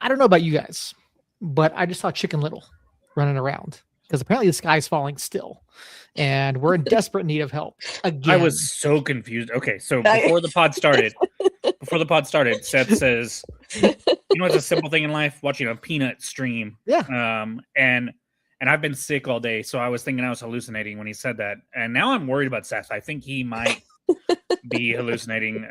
I don't know about you guys, but I just saw Chicken Little running around because apparently the sky's falling still, and we're in desperate need of help again. I was so confused. Okay, so before the pod started, Seth says, "You know, it's a simple thing in life: watching a peanut stream." Yeah. And I've been sick all day, so I was thinking I was hallucinating when he said that, and now I'm worried about Seth. I think he might be hallucinating,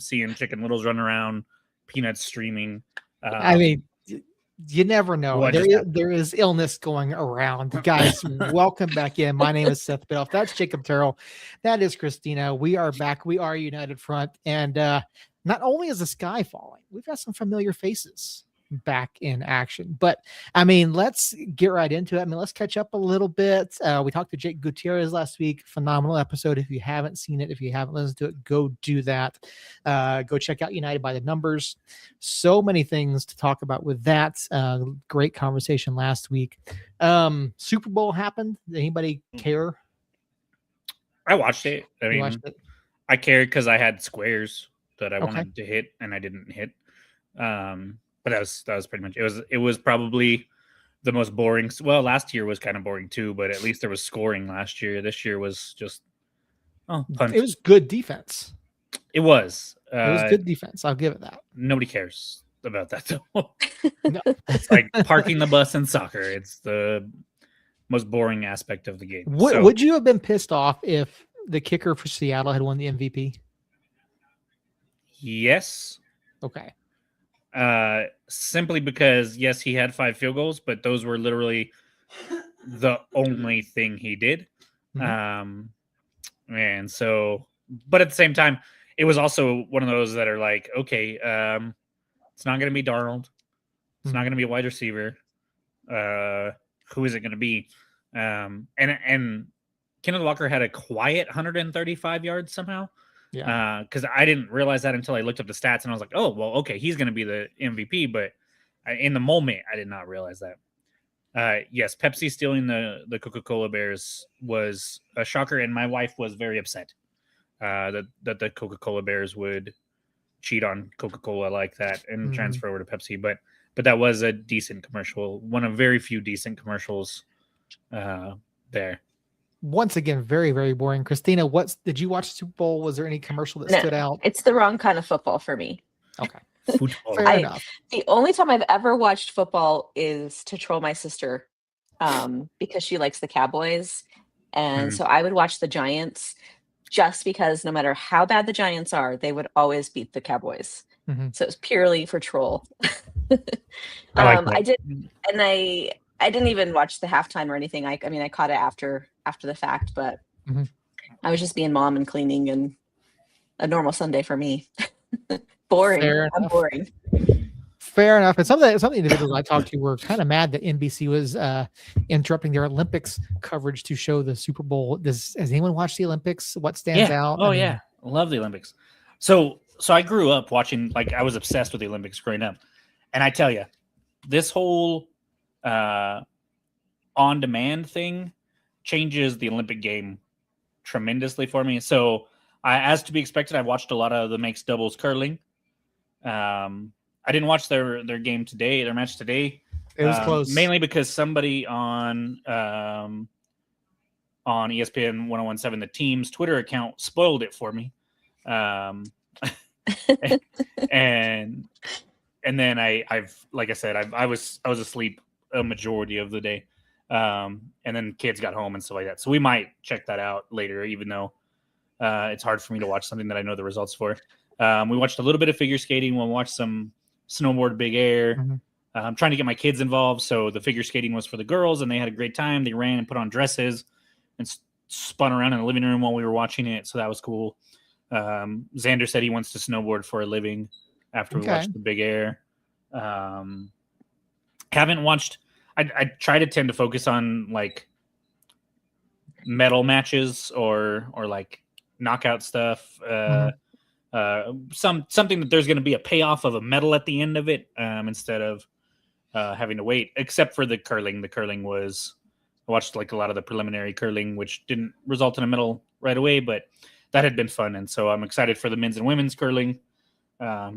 seeing Chicken Littles run around, peanuts streaming. I mean, you never know. There is illness going around. Guys, welcome back in. My name is Seth Biddulph. That's Jacob Terrell. That is Christina. We are back. We are United Front. And not only is the sky falling, we've got some familiar faces back in action. But I mean, let's get right into it. I mean, let's catch up a little bit. We talked to Jake Gutierrez last week. Phenomenal episode. If you haven't seen it, if you haven't listened to it, go do that. Go check out United by the Numbers. So many things to talk about with that. Great conversation last week. Super Bowl happened. Did anybody care? I watched it. I mean, I cared because I had squares that I wanted to hit and I didn't hit. But that was pretty much it was probably the most boring. Well, last year was kind of boring too, but at least there was scoring last year. This year was just punch. It was good defense. It was good defense. I'll give it that. Nobody cares about that though. No. It's like parking the bus in soccer. It's the most boring aspect of the game. Would you have been pissed off if the kicker for Seattle had won the MVP? Yes. Okay. Simply because yes, he had 5 field goals, but those were literally the only thing he did. And so, but at the same time, it was also one of those that are like, okay, it's not going to be Darnold. It's not going to be a wide receiver. Who is it going to be? And Kenneth Walker had a quiet 135 yards somehow. Yeah. Because I didn't realize that until I looked up the stats and I was like, oh, well, okay, he's going to be the MVP. But in the moment, I did not realize that. Yes, Pepsi stealing the Coca-Cola Bears was a shocker, and my wife was very upset that the Coca-Cola Bears would cheat on Coca-Cola like that and transfer over to Pepsi. But that was a decent commercial, one of very few decent commercials there. Once again, very, very boring. Christina, did you watch the Super Bowl? Was there any commercial that stood out? It's the wrong kind of football for me. Okay. Fair enough. The only time I've ever watched football is to troll my sister because she likes the Cowboys. And so I would watch the Giants just because no matter how bad the Giants are, they would always beat the Cowboys. So it's purely for troll. I did, and I didn't even watch the halftime or anything. I mean, I caught it after the fact, but I was just being mom and cleaning and a normal Sunday for me. Boring. I'm boring. Fair enough. And some of the individuals I talked to were kind of mad that NBC was interrupting their Olympics coverage to show the Super Bowl. Has anyone watched the Olympics? What stands out? Oh, yeah. I love the Olympics. So I grew up watching, like, I was obsessed with the Olympics growing up. And I tell you, this whole on-demand thing changes the Olympic game tremendously for me. So as to be expected, I watched a lot of the mixed doubles curling. I didn't watch their game today, their match today. It was close. Mainly because somebody on ESPN 1017, the team's Twitter account, spoiled it for me. And then I've like I said, I was asleep a majority of the day. And then kids got home and stuff like that. So we might check that out later, even though it's hard for me to watch something that I know the results for. We watched a little bit of figure skating. We'll watch some snowboard big air. I'm trying to get my kids involved. So the figure skating was for the girls and they had a great time. They ran and put on dresses and spun around in the living room while we were watching it. So that was cool. Xander said he wants to snowboard for a living after we watched the big air. Haven't watched. I try to tend to focus on like medal matches or like knockout stuff. Something that there's going to be a payoff of a medal at the end of it instead of having to wait, except for the curling. The curling was, I watched like a lot of the preliminary curling, which didn't result in a medal right away, but that had been fun. And so I'm excited for the men's and women's curling. I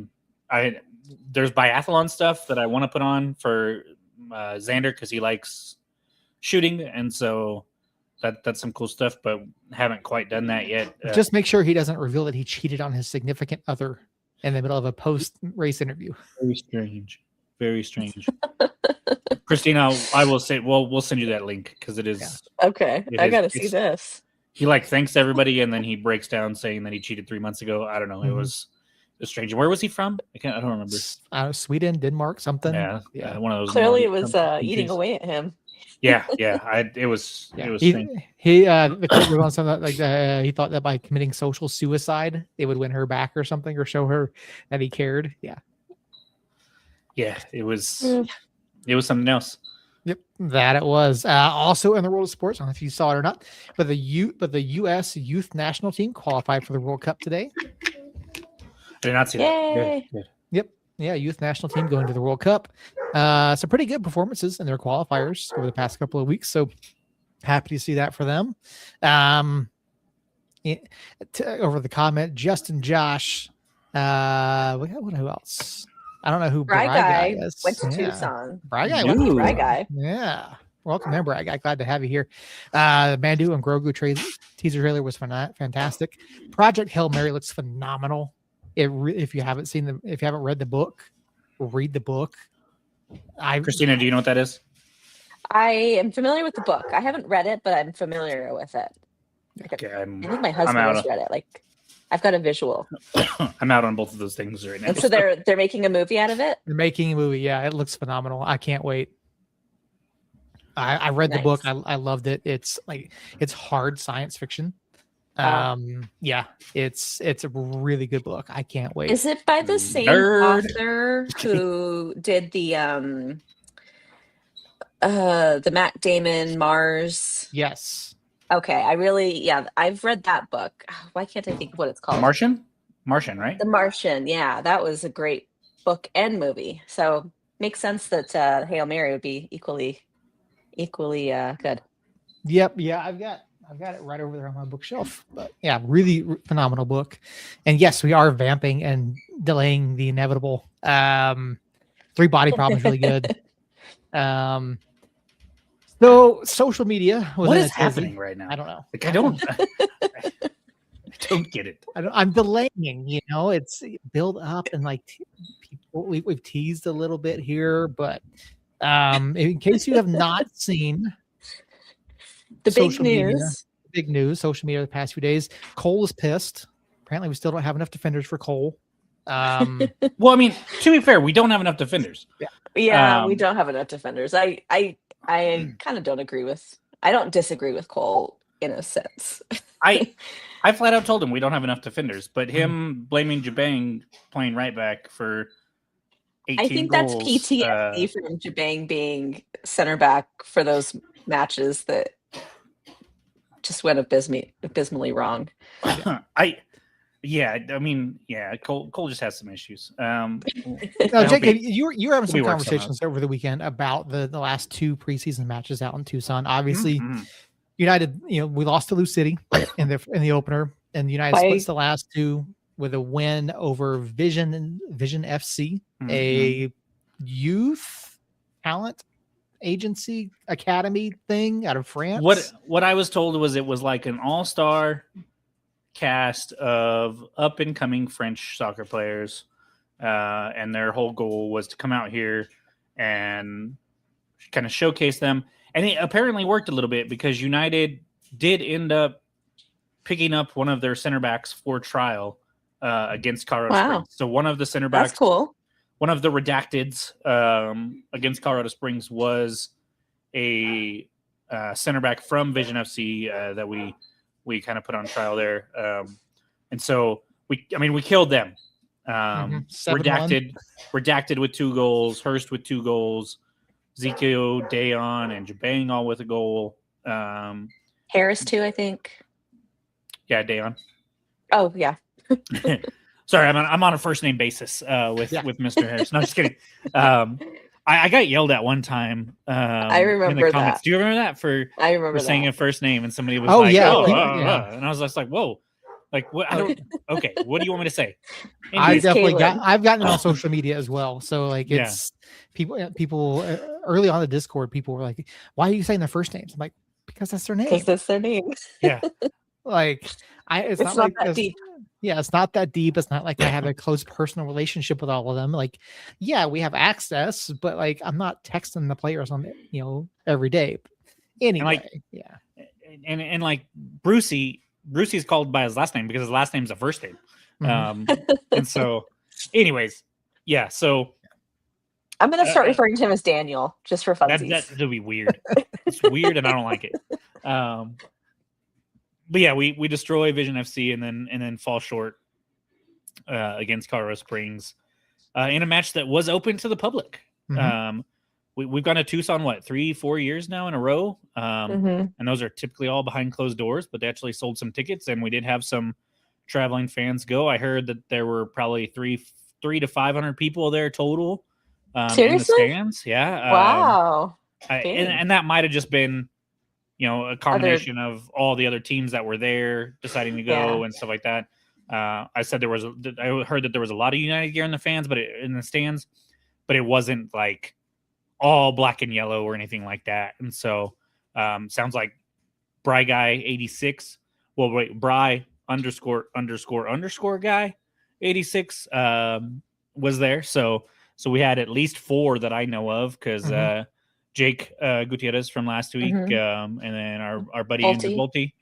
there's biathlon stuff that I want to put on for Xander because he likes shooting, and so that's some cool stuff, but haven't quite done that yet. Just make sure he doesn't reveal that he cheated on his significant other in the middle of a post-race interview. Very strange. Very strange. Christina, I will say, we'll send you that link because it is okay. I gotta see this. He thanks everybody, and then he breaks down saying that he cheated 3 months ago. I don't know. It was strange. Where was he from? I don't remember. Sweden, Denmark, something. Yeah. One of those. Clearly, it was eating away at him. Yeah. It was. It was. Strange. The quote was on something like he thought that by committing social suicide, they would win her back or something, or show her that he cared. Yeah. Yeah. It was. It was something else. Yep, that it was. Also in the world of sports, I don't know if you saw it or not, but the U.S. youth national team qualified for the World Cup today. I did not see that. Good. Yep. Yeah, youth national team going to the World Cup. Some pretty good performances in their qualifiers over the past couple of weeks. So happy to see that for them. Over the comment, Justin Josh. Who else? I don't know who Bry Guy is. Went to Tucson. Bry Guy. Bry Guy. Yeah. Welcome in, Bry Guy. Glad to have you here. Mandu and Grogu teaser trailer was fantastic. Project Hail Mary looks phenomenal. If you haven't read the book, read the book. Christina, do you know what that is? I am familiar with the book. I haven't read it, but I'm familiar with it. Okay, I think my husband has read it. I've got a visual. I'm out on both of those things right now. And so they're making a movie out of it? They're making a movie. Yeah, it looks phenomenal. I can't wait. I read the book. I loved it. It's hard science fiction. Yeah, it's a really good book. I can't wait. Is it by the same author who did the Matt Damon Mars? Yes. Okay, I've read that book. Why can't I think of what it's called? Martian, right? The Martian, yeah, that was a great book and movie. So makes sense that Hail Mary would be equally good. Yep, yeah, I've got it right over there on my bookshelf. But yeah, really phenomenal book. And yes, we are vamping and delaying the inevitable. Three Body Problem is really good. So social media. What is happening right now? I don't know. I don't get it. I'm delaying. It's build up and people we've teased a little bit here, but in case you have not seen the big news, social media the past few days, Cole is pissed. Apparently, we still don't have enough defenders for Cole. Well, I mean, to be fair, we don't have enough defenders. Yeah, we don't have enough defenders. I kind of don't agree with. I don't disagree with Cole in a sense. I flat out told him we don't have enough defenders, but him blaming Jabang playing right back for 18 I think goals, that's PTSD from Jabang being center back for those matches that just went abysmally wrong. Cole just has some issues. Jake, you were having some conversations over the weekend about the last two preseason matches out in Tucson. Obviously, United, we lost to Lou City in the opener, and United splits the last two with a win over Vision FC, a youth talent agency academy thing out of France. What I was told was it was like an all-star cast of up-and-coming French soccer players, and their whole goal was to come out here and kind of showcase them. And it apparently worked a little bit because United did end up picking up one of their center backs for trial against Colorado Springs. So one of the center backs, that's cool. One of the redacteds against Colorado Springs was a center back from Vision FC that we kind of put on trial there. And so we killed them. Redacted with 2 goals, Hurst with 2 goals, Zeko, Dayon, and Jabang all with a goal. Harris too, I think. Yeah, Dayon. Oh yeah. Sorry, I'm on a first name basis with Mr. Harris. No, just kidding. I got yelled at one time. I remember in the comments. That. Do you remember that? I remember saying a first name and somebody was and I was just like, whoa. Like what? I don't. Okay, what do you want me to say? I've gotten it on social media as well. So like it's people early on the Discord, people were like, "Why are you saying their first names?" I'm like, because that's their name. Because that's their name. Yeah. Like it's not like that deep. Yeah, it's not that deep. It's not like I have a close personal relationship with all of them. Like, yeah, we have access, but like I'm not texting the players on every day. Anyway, and like Brucey's called by his last name because his last name's a first name. And so, anyways, yeah. So I'm gonna start referring to him as Daniel just for funsies. That's gonna be weird. It's weird, and I don't like it. But yeah, we destroy Vision FC and then fall short against Colorado Springs in a match that was open to the public. We've gone to Tucson 3-4 years now in a row, and those are typically all behind closed doors. But they actually sold some tickets, and we did have some traveling fans go. I heard that there were probably 300 to 500 people there total in the stands. Yeah, wow. And that might have just been a combination of all the other teams that were there deciding to go and stuff like that. I said I heard that there was a lot of United gear in the stands, but it wasn't like all black and yellow or anything like that. And so sounds like Bry Guy 86. Well, wait, Bry ___ guy 86 was there. So we had at least 4 that I know of because Jake Gutierrez from last week, and then our buddy Andrew Bolte,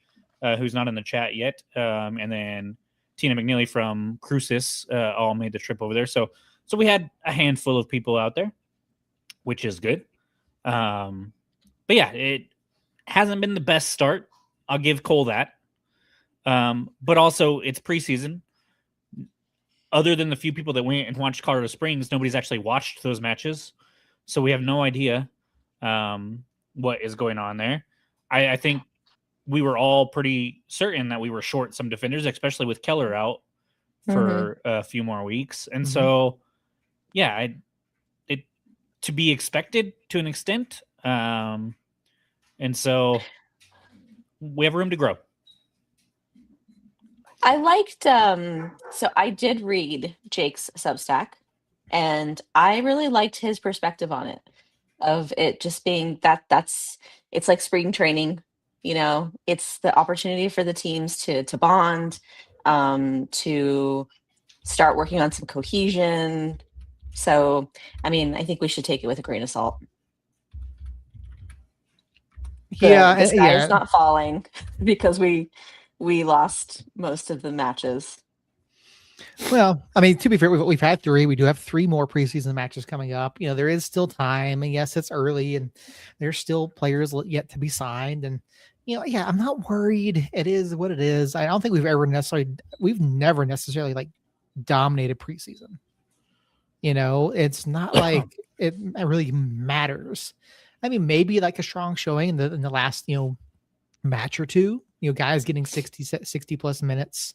who's not in the chat yet, and then Tina McNeely from Crucis all made the trip over there. So we had a handful of people out there, which is good. But yeah, it hasn't been the best start. I'll give Cole that. But also it's preseason. Other than the few people that went and watched Colorado Springs, nobody's actually watched those matches. So we have no idea what is going on there. I think we were all pretty certain that we were short some defenders, especially with Keller out for a few more weeks. And so, yeah, it to be expected to an extent. And so we have room to grow. I liked, so I did read Jake's Substack, and I really liked his perspective on it, of it just being it's like spring training, it's the opportunity for the teams to bond, to start working on some cohesion. So, I mean, I think we should take it with a grain of salt. The sky is not falling because we lost most of the matches. Well, I mean, to be fair, we've had 3. We do have 3 more preseason matches coming up. There is still time, and yes, it's early, and there's still players yet to be signed. And I'm not worried. It is what it is. I don't think we've never necessarily like dominated preseason. It's not like it really matters. I mean, maybe like a strong showing in the last match or two. Guys getting 60 plus minutes,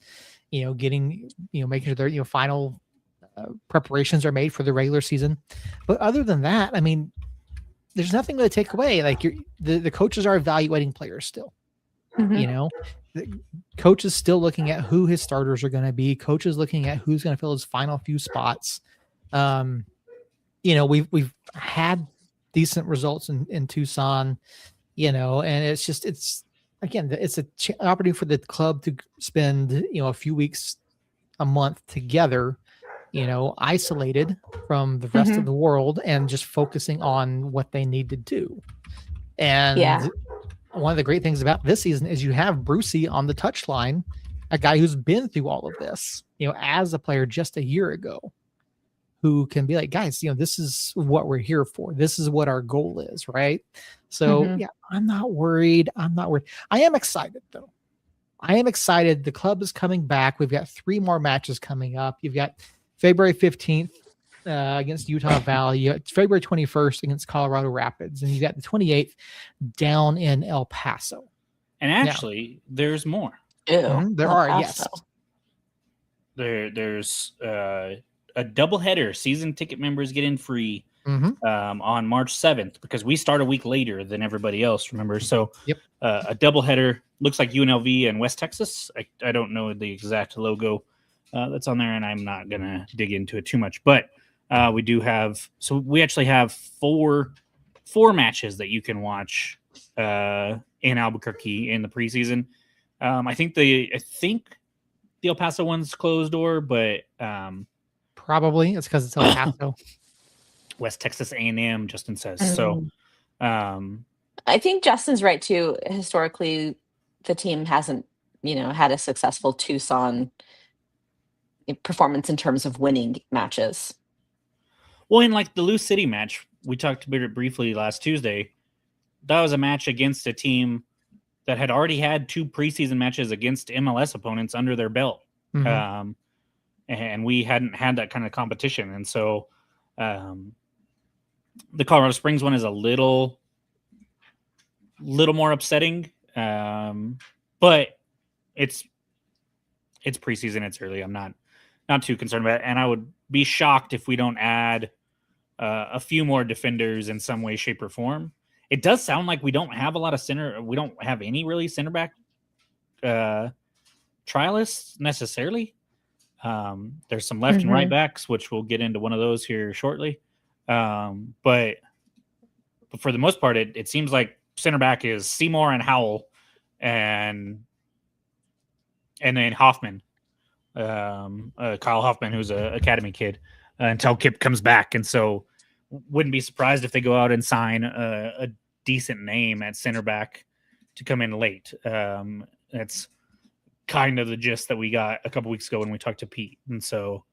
getting, making sure their, final preparations are made for the regular season. But other than that, I mean, there's nothing to take away. Like the coaches are evaluating players still, the coach is still looking at who his starters are going to be. Coach is looking at who's going to fill his final few spots. We've had decent results in Tucson, and it's again, it's an opportunity for the club to spend, a few weeks, a month together, isolated from the rest of the world and just focusing on what they need to do. And one of the great things about this season is you have Brucey on the touchline, a guy who's been through all of this, as a player just a year ago, who can be like, guys, this is what we're here for. This is what our goal is, right? So, I'm not worried. I am excited, though. I am excited. The club is coming back. We've got 3 more matches coming up. You've got February 15th against Utah Valley. You got February 21st against Colorado Rapids. And you got the 28th down in El Paso. And actually, there's more. There are, yes. There's a doubleheader. Season ticket members get in free on March 7th, because we start a week later than everybody else, remember? So Yep. A doubleheader, looks like UNLV and West Texas. I don't know the exact logo that's on there, and I'm not going to dig into it too much. But we do have, so we actually have four matches that you can watch in Albuquerque in the preseason. I think the El Paso one's closed door, but probably it's because it's El Paso. West Texas A&M, Justin says. So I think Justin's right too. Historically, the team hasn't, had a successful Tucson performance in terms of winning matches. Well, in like the Lou City match, we talked about it briefly last Tuesday. That was a match against a team that had already had 2 preseason matches against MLS opponents under their belt. And we hadn't had that kind of competition. And so the Colorado Springs one is a little more upsetting. But it's preseason, it's early. I'm not too concerned about it. And I would be shocked if we don't add a few more defenders in some way, shape, or form. It does sound like we don't have a lot of we don't have any really center back trialists necessarily. There's some left and right backs, which we'll get into one of those here shortly. But for the most part, it seems like center back is Seymour and Howell, and then Hoffman, Kyle Hoffman, who's an academy kid, until Kip comes back. And so wouldn't be surprised if they go out and sign a decent name at center back to come in late. That's kind of the gist that we got a couple weeks ago when we talked to Pete. And so,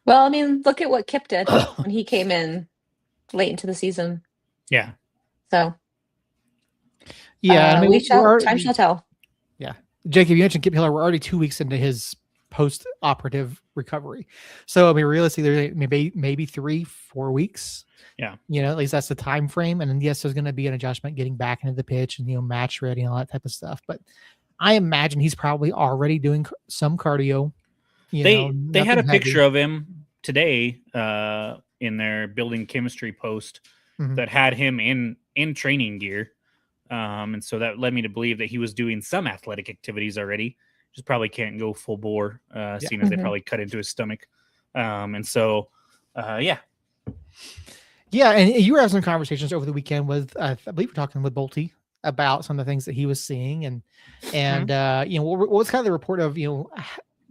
well, I mean, look at what Kip did when he came in late into the season. Yeah. So, yeah, I mean, time shall tell. Yeah. Jacob, you mentioned Kip Hiller. We're already 2 weeks into his post-operative recovery. So, I mean, realistically, maybe 3-4 weeks. Yeah. At least that's the time frame. And then, yes, there's going to be an adjustment getting back into the pitch and, match ready and all that type of stuff. But I imagine he's probably already doing some cardio. They had a picture of him today in their building chemistry post that had him in training gear. And so that led me to believe that he was doing some athletic activities already. Just probably can't go full bore, seeing as they probably cut into his stomach. And so, yeah. Yeah, and you were having some conversations over the weekend with, I believe we're talking with Bolte about some of the things that he was seeing, and what was kind of the report of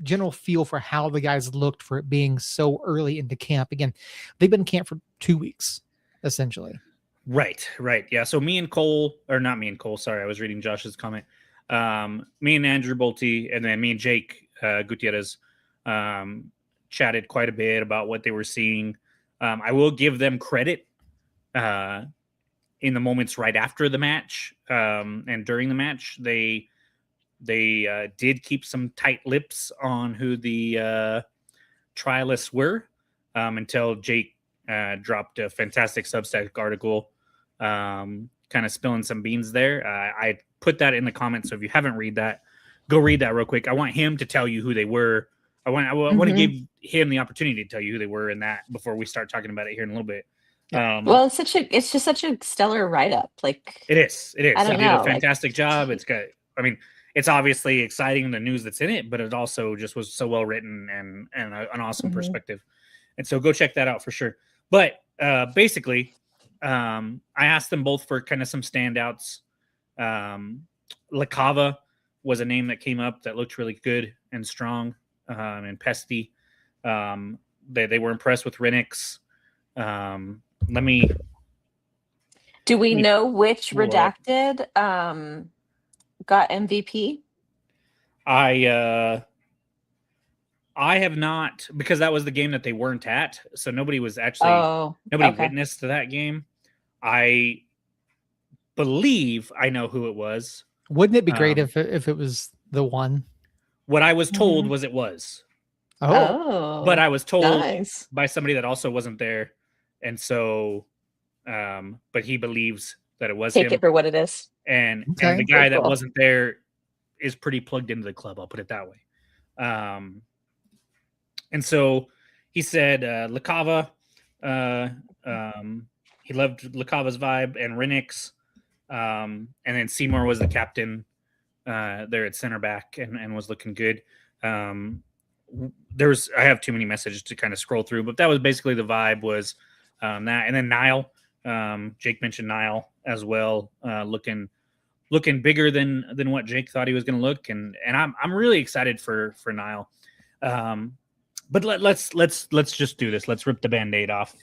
general feel for how the guys looked for it being so early into camp. Again, they've been in camp for 2 weeks, essentially. Right. Yeah. So me and Cole, or not me and Cole, sorry, I was reading Josh's comment. Me and Andrew Bolte, and then me and Jake Gutierrez chatted quite a bit about what they were seeing. I will give them credit in the moments right after the match and during the match. They did keep some tight lips on who the trialists were until Jake dropped a fantastic Substack article kind of spilling some beans there. I put that in the comments, so if you haven't read that, go read that real quick. I want him to tell you who they were. I want to give him the opportunity to tell you who they were in that before we start talking about it here in a little bit. Well, it's just such a stellar write-up. Like, it is. They did a fantastic job. It's obviously exciting, the news that's in it, but it also just was so well written and an awesome perspective. And so go check that out for sure. But basically, I asked them both for kind of some standouts. La Cava was a name that came up that looked really good and strong, and pesty. They were impressed with Renix. Do we know which redacted got MVP? I have not, because that was the game that they weren't at, so nobody was actually witnessed to that game. I believe I know who it was. Wouldn't it be great if it was the one? What I was told was it was. But I was told by somebody that also wasn't there, and so, but he believes that it was him. Take it for what it is. And the guy that wasn't there is pretty plugged into the club. I'll put it that way. And so he said, La Cava He loved LaCava's vibe and Rennick's. And then Seymour was the captain there at center back and was looking good. I have too many messages to kind of scroll through, but that was basically the vibe was that. And then Niall, Jake mentioned Niall as well, looking bigger than what Jake thought he was going to look. And I'm really excited for Niall. But let's just do this. Let's rip the Band-Aid off.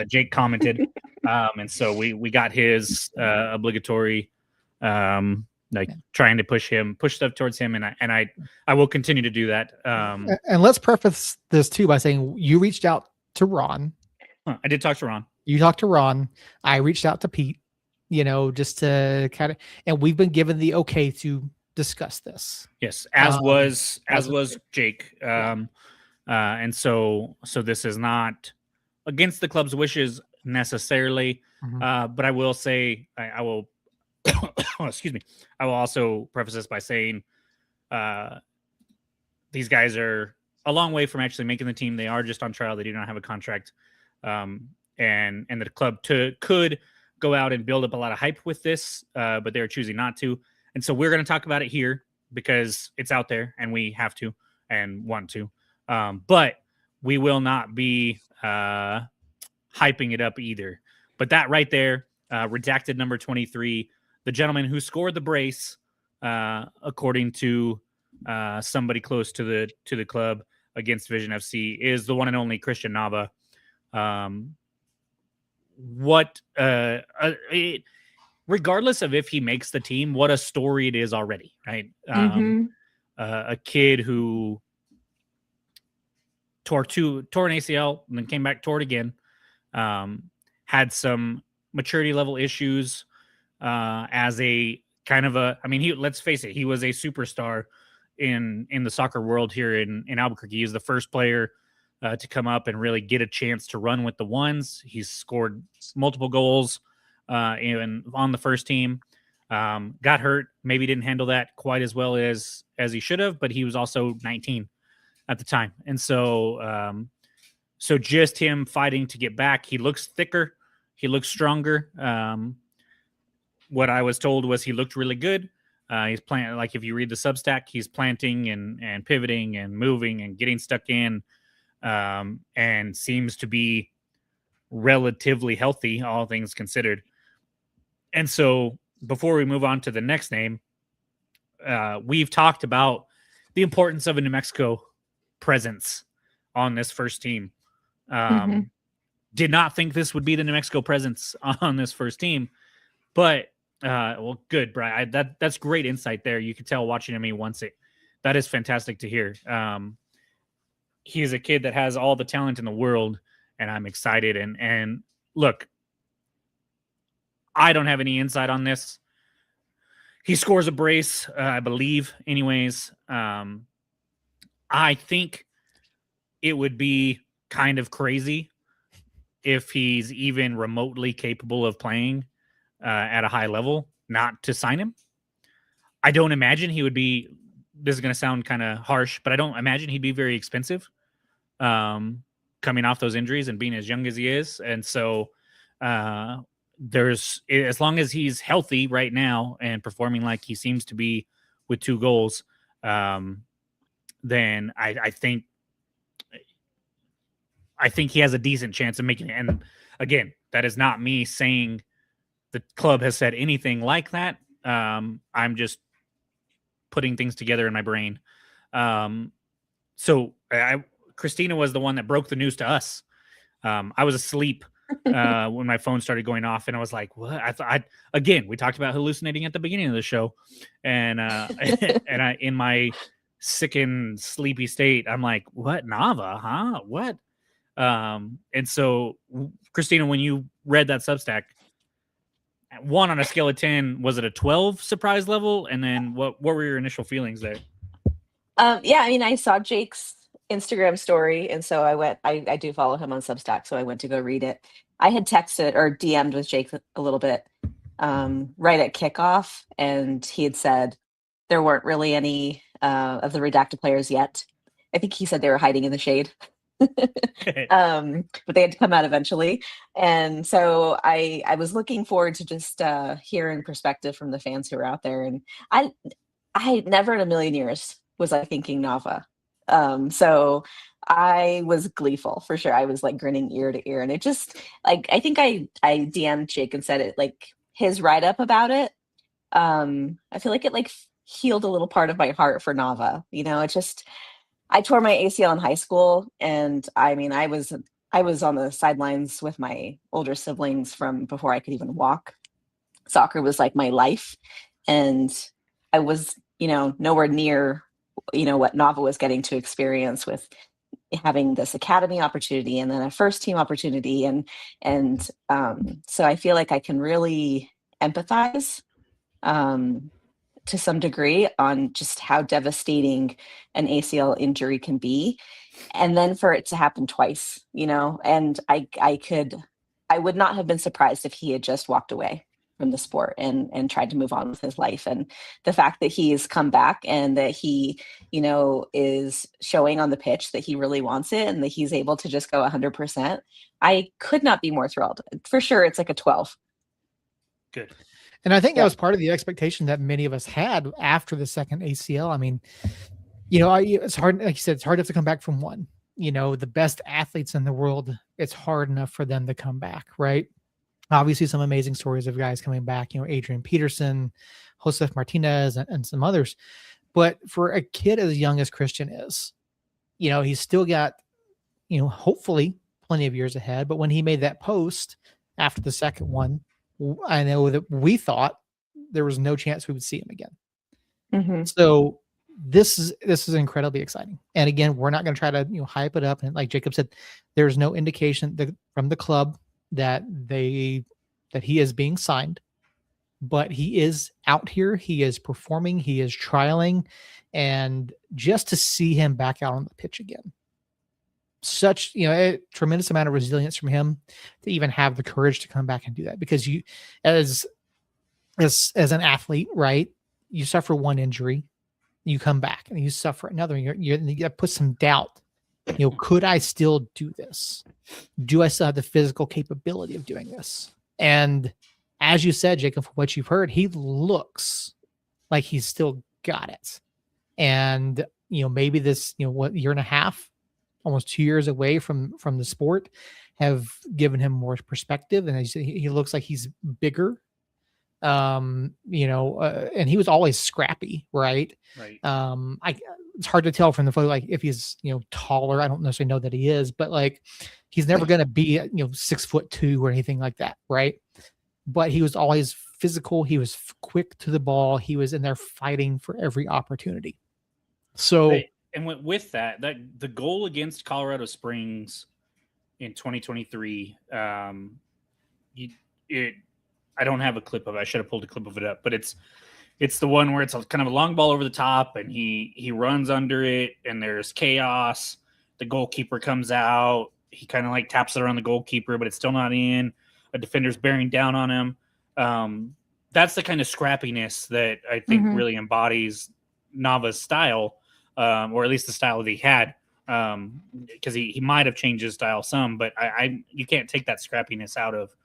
Jake commented. And so we got his obligatory trying to push stuff towards him, and I will continue to do that. And let's preface this too by saying you reached out to Ron. I did talk to Ron. You talked to Ron. I reached out to Pete, just to kind of, and we've been given the okay to discuss this. Yes, as was Jake. And so this is not against the club's wishes necessarily, but I will say I will excuse me. I will also preface this by saying these guys are a long way from actually making the team. They are just on trial. They do not have a contract, and the club could go out and build up a lot of hype with this, but they're choosing not to. And so we're going to talk about it here because it's out there and we have to and want to. But we will not be hyping it up either. But that right there, redacted number 23, the gentleman who scored the brace, according to somebody close to the club against Vision FC, is the one and only Christian Nava. Regardless of if he makes the team, what a story it is already, right? A kid who tore an ACL and then came back, tore it again, had some maturity level issues as a kind of let's face it, he was a superstar in the soccer world here in Albuquerque. He's the first player to come up and really get a chance to run with the ones. He's scored multiple goals even on the first team. Got hurt, maybe didn't handle that quite as well as he should have, but he was also 19 at the time. And so just him fighting to get back, he looks thicker, he looks stronger. What I was told was he looked really good. He's planting, like if you read the Substack, he's planting and pivoting and moving and getting stuck in, and seems to be relatively healthy, all things considered. And so before we move on to the next name, we've talked about the importance of a New Mexico presence on this first team. Did not think this would be the New Mexico presence on this first team, but well, good, Brian. That's great insight there. You could tell watching him, he wants it. That is fantastic to hear. He is a kid that has all the talent in the world, and I'm excited. And look, I don't have any insight on this. He scores a brace, I believe, anyways. I think it would be kind of crazy if he's even remotely capable of playing at a high level, not to sign him. I don't imagine he would be, this is going to sound kind of harsh, but I don't imagine he'd be very expensive coming off those injuries and being as young as he is. And so as long as he's healthy right now and performing like he seems to be with 2 goals, then I think he has a decent chance of making it. And again, that is not me saying the club has said anything like that. I'm just putting things together in my brain. Christina was the one that broke the news to us. I was asleep when my phone started going off, and I was like, "What?" Again, we talked about hallucinating at the beginning of the show, and and in my sick and sleepy state, I'm like, "What, Nava? Huh? What?" And so, Christina, when you read that Substack, 1 on a scale of 10, was it a 12 surprise level? And then what were your initial feelings there? I saw Jake's Instagram story, and so I do follow him on Substack, so I went to go read it. I had texted or DM'd with Jake a little bit right at kickoff, and he had said there weren't really any of the redacted players yet. I think he said they were hiding in the shade. But they had to come out eventually. And so I was looking forward to just hearing perspective from the fans who were out there. And I never in a million years was I thinking Nava. So I was gleeful for sure. I was like grinning ear to ear. And it just like, I think I DM'd Jake and said it, like his write up about it. I feel like it like healed a little part of my heart for Nava. You know, it just, I tore my ACL in high school, and I mean, I was on the sidelines with my older siblings from before I could even walk. Soccer was like my life, and I was, you know, nowhere near, you know, what Nava was getting to experience with having this academy opportunity and then a first team opportunity, and so I feel like I can really empathize. To some degree on just how devastating an ACL injury can be. And then for it to happen twice, you know, and I would not have been surprised if he had just walked away from the sport and tried to move on with his life. And the fact that he's come back and that he, you know, is showing on the pitch that he really wants it and that he's able to just go 100%, I could not be more thrilled. For sure, it's like a 12. Good. And I think that was part of the expectation that many of us had after the second ACL. I mean, you know, it's hard, like you said, it's hard enough to come back from one. You know, the best athletes in the world, it's hard enough for them to come back, right? Obviously, some amazing stories of guys coming back, you know, Adrian Peterson, Josef Martinez, and some others. But for a kid as young as Christian is, you know, he's still got, you know, hopefully plenty of years ahead. But when he made that post after the second one, I know that we thought there was no chance we would see him again. Mm-hmm. So this is incredibly exciting. And again, we're not going to try to, you know, hype it up. And like Jacob said, there's no indication from the club that he is being signed, but he is out here. He is performing. He is trialing, and just to see him back out on the pitch again, such, you know, a tremendous amount of resilience from him to even have the courage to come back and do that. Because you, as an athlete, right, you suffer one injury, you come back and you suffer another, and you put some doubt, you know, could I still do this? Do I still have the physical capability of doing this? And as you said, Jacob, from what you've heard, he looks like he's still got it. And, you know, maybe this, you know, what, year and a half, almost 2 years away from the sport, have given him more perspective, and he looks like he's bigger. You know, and he was always scrappy, right? It's hard to tell from the photo, like if he's, you know, taller. I don't necessarily know that he is, but like he's never going to be, you know, 6'2" or anything like that, right? But he was always physical. He was quick to the ball. He was in there fighting for every opportunity. So. And with that, the goal against Colorado Springs in 2023, I don't have a clip of it. I should have pulled a clip of it up, but it's the one where it's kind of a long ball over the top, and he runs under it, and there's chaos. The goalkeeper comes out. He kind of like taps it around the goalkeeper, but it's still not in. A defender's bearing down on him. That's the kind of scrappiness that I think really embodies Nava's style. Or at least the style that he had, because he might have changed his style some, but you can't take that scrappiness out of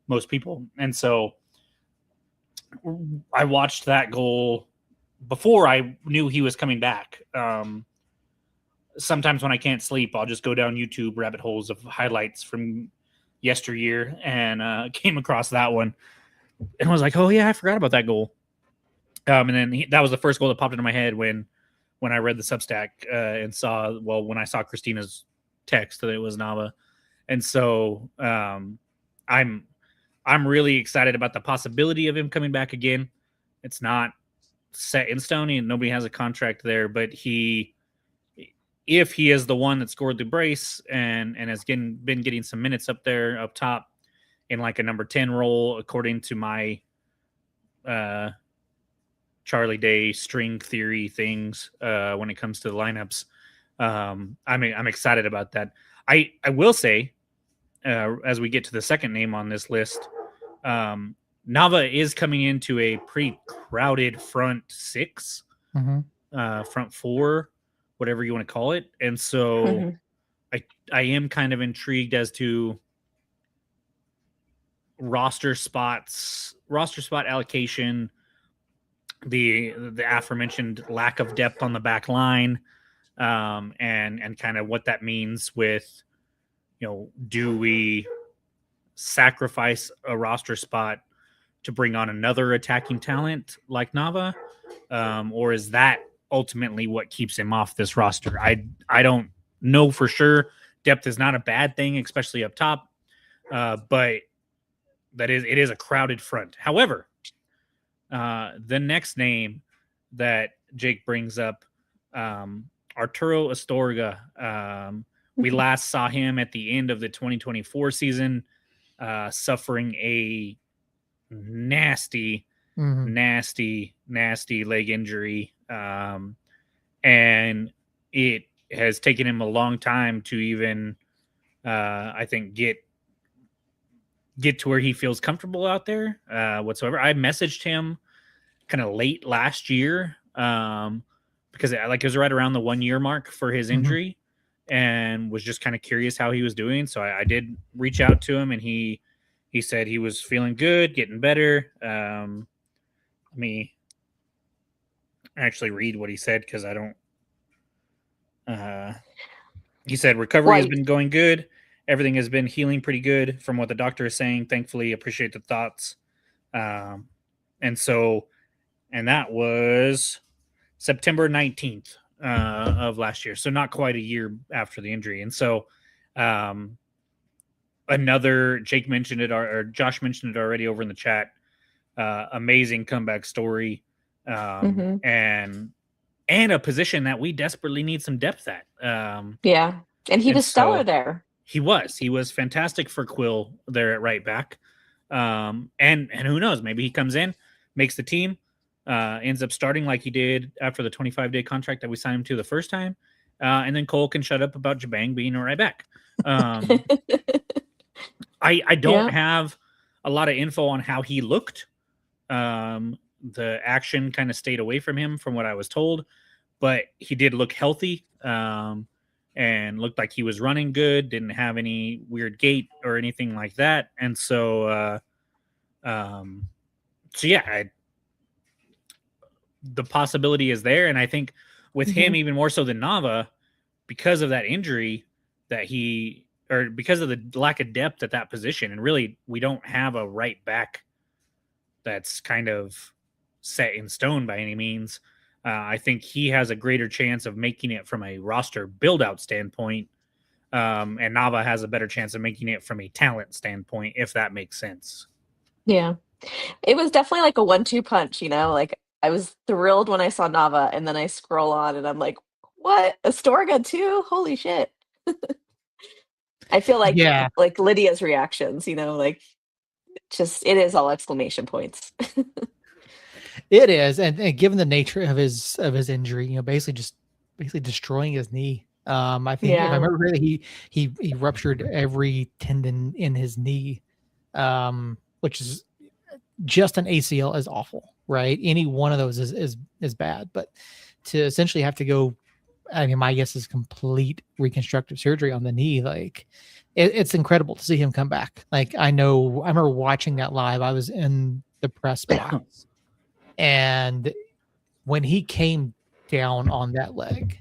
most people. And so I watched that goal before I knew he was coming back. Sometimes when I can't sleep, I'll just go down YouTube rabbit holes of highlights from yesteryear, and came across that one and was like, oh yeah, I forgot about that goal. And then that was the first goal that popped into my head when I read the Substack and when I saw Christina's text that it was Nava. And so I'm really excited about the possibility of him coming back again. It's not set in stone, and nobody has a contract there, but if he is the one that scored the brace and has been getting some minutes up top in like a number 10 role, according to my Charlie Day string theory things when it comes to the lineups. I'm excited about that. I will say, as we get to the second name on this list, Nava is coming into a pretty crowded front six, front four, whatever you want to call it. And so I am kind of intrigued as to roster spot allocation, the aforementioned lack of depth on the back line, and kind of what that means with, do we sacrifice a roster spot to bring on another attacking talent like Nava, or is that ultimately what keeps him off this roster? I don't know for sure. Depth is not a bad thing, especially up top, but it is a crowded front. However, the next name that Jake brings up, Arturo Astorga. We last saw him at the end of the 2024 season, suffering a nasty leg injury. And it has taken him a long time to even, I think, get to where he feels comfortable out there whatsoever. I messaged him kind of late last year because it was right around the 1 year mark for his injury, and was just kind of curious how he was doing. So I did reach out to him, and he said he was feeling good, getting better. Let me actually read what he said, because I don't. He said recovery has been going good. Everything has been healing pretty good from what the doctor is saying. Thankfully, appreciate the thoughts. And that was September 19th of last year. So not quite a year after the injury. And so another, Jake mentioned it, or Josh mentioned it already over in the chat. Amazing comeback story. And a position that we desperately need some depth at. Yeah. And he was stellar there. He was fantastic for Quill there at right back. And who knows, maybe he comes in, makes the team, ends up starting like he did after the 25-day contract that we signed him to the first time. And then Cole can shut up about Jabang being a right back. I don't have a lot of info on how he looked. The action kind of stayed away from him from what I was told, but he did look healthy. And looked like he was running good, didn't have any weird gait or anything like that. And so, the possibility is there. And I think with him, even more so than Nava, because of that injury because of the lack of depth at that position, and really we don't have a right back that's kind of set in stone by any means. I think he has a greater chance of making it from a roster build-out standpoint, and Nava has a better chance of making it from a talent standpoint, if that makes sense. Yeah. It was definitely like a 1-2 punch, like I was thrilled when I saw Nava, and then I scroll on and I'm like, what? Astorga too? Holy shit. I feel like Lydia's reactions, like just, it is all exclamation points. It is, and given the nature of his injury, basically destroying his knee. I think if I remember correctly, he ruptured every tendon in his knee, which is just an ACL is awful, right? Any one of those is bad, but to essentially have to go, I mean, my guess is complete reconstructive surgery on the knee. Like it's incredible to see him come back. Like I remember watching that live. I was in the press box. And when he came down on that leg,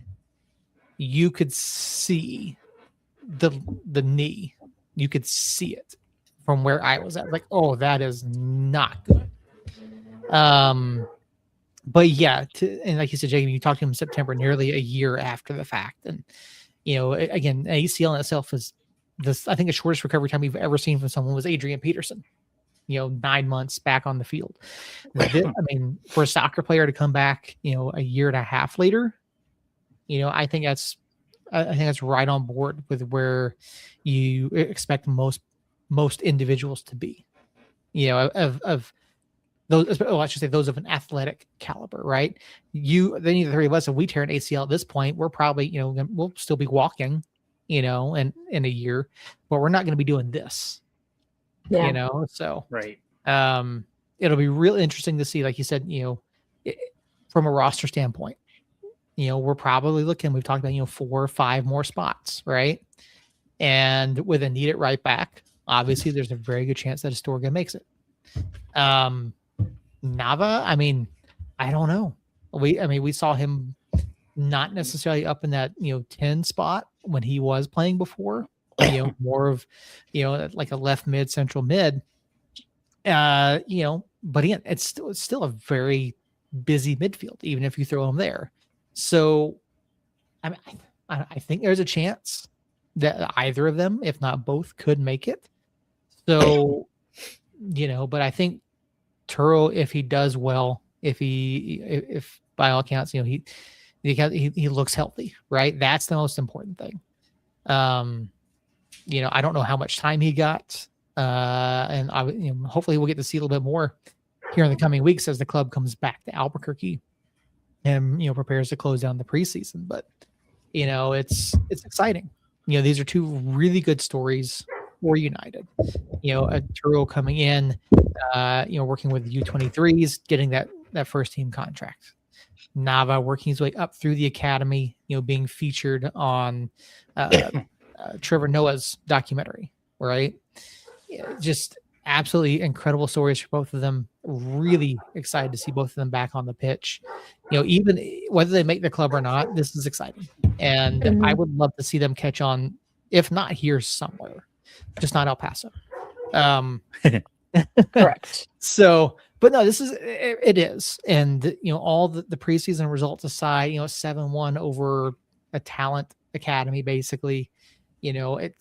you could see the knee. You could see it from where I was at. Like, oh, that is not good. But yeah, and like you said, Jacob, you talked to him in September, nearly a year after the fact. And, again, ACL in itself is I think the shortest recovery time we've ever seen from someone was Adrian Peterson. 9 months back on the field. I mean, for a soccer player to come back, a year and a half later, I think that's right on board with where you expect most individuals to be, of those. Oh, I should say those of an athletic caliber, right? Any of the three of us, if we tear an ACL at this point, we're probably, we'll still be walking, in a year, but we're not going to be doing this. So right. It'll be real interesting to see, like you said, from a roster standpoint, we're probably looking, we've talked about, 4 or 5 more spots, right? And with a need it right back, obviously there's a very good chance that Astorga makes it. Nava, I mean, I don't know. We saw him not necessarily up in that 10 spot when he was playing before, more of like a left mid, central mid. But again, it's still a very busy midfield, even if you throw him there. So I mean, I think there's a chance that either of them, if not both, could make it. So but I think Turo, if he does well, if by all accounts, he looks healthy, right? That's the most important thing. I don't know how much time he got, and hopefully we'll get to see a little bit more here in the coming weeks as the club comes back to Albuquerque and prepares to close down the preseason. But it's exciting. These are 2 really good stories for United. Turo coming in, working with U23s, getting that first team contract. Nava working his way up through the academy, being featured on Trevor Noah's documentary, right? Just absolutely incredible stories for both of them. Really excited to see both of them back on the pitch. Even whether they make the club or not, this is exciting. And I would love to see them catch on, if not here, somewhere, just not El Paso. Correct. So, but no, it is. And, all the preseason results aside, 7-1 over a talent academy, basically, I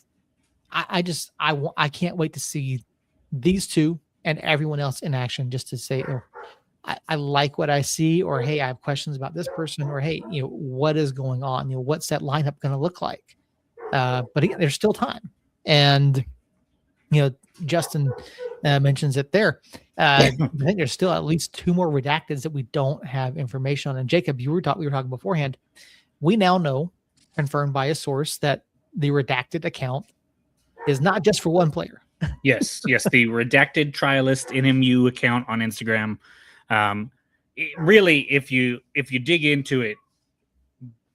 can't wait to see these 2 and everyone else in action, just to say, I like what I see, or, hey, I have questions about this person, or, hey, what is going on? What's that lineup going to look like? But again, there's still time. And, Justin mentions it there. I think there's still at least 2 more redacteds that we don't have information on. And Jacob, we were talking beforehand. We now know, confirmed by a source, that the redacted account is not just for one player. Yes, the redacted trialist NMU account on Instagram. Really, if you dig into it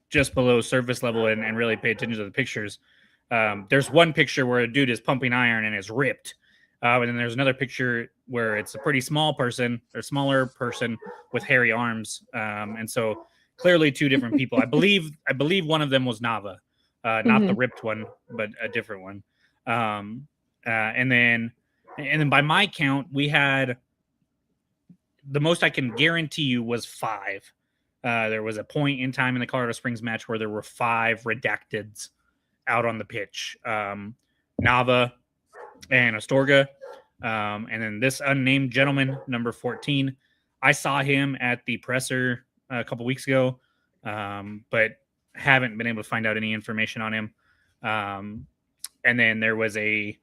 just below surface level and really pay attention to the pictures, there's one picture where a dude is pumping iron and is ripped. And then there's another picture where it's a pretty small person or smaller person with hairy arms. And so clearly 2 different people. I believe one of them was Nava, not the ripped one, but a different one. And then by my count, we had, the most I can guarantee you was 5. There was a point in time in the Colorado Springs match where there were 5 redacteds out on the pitch. Nava and Astorga. And then this unnamed gentleman, number 14. I saw him at the presser a couple weeks ago, but haven't been able to find out any information on him. And then there was a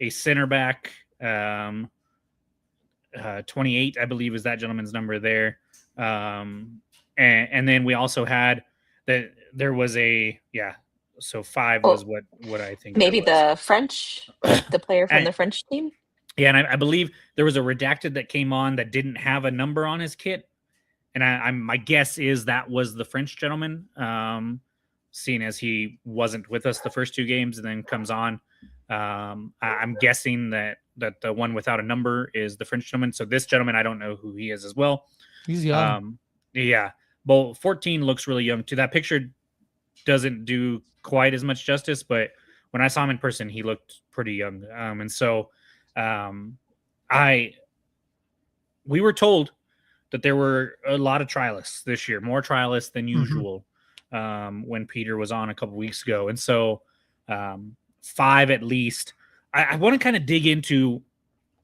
center back, 28, I believe, is that gentleman's number there. And then we also had that there was so 5 was what I think. Maybe the French, the player from the French team. Yeah, and I believe there was a redacted that came on that didn't have a number on his kit. And my guess is that was the French gentleman, seeing as he wasn't with us the first 2 games and then comes on. I'm guessing that the one without a number is the French gentleman. So this gentleman, I don't know who he is as well. He's young. Yeah. Well, 14 looks really young too. That picture doesn't do quite as much justice, but when I saw him in person, he looked pretty young. And so we were told that there were a lot of trialists this year, more trialists than usual, when Peter was on a couple weeks ago. And so 5 at least. I want to kind of dig into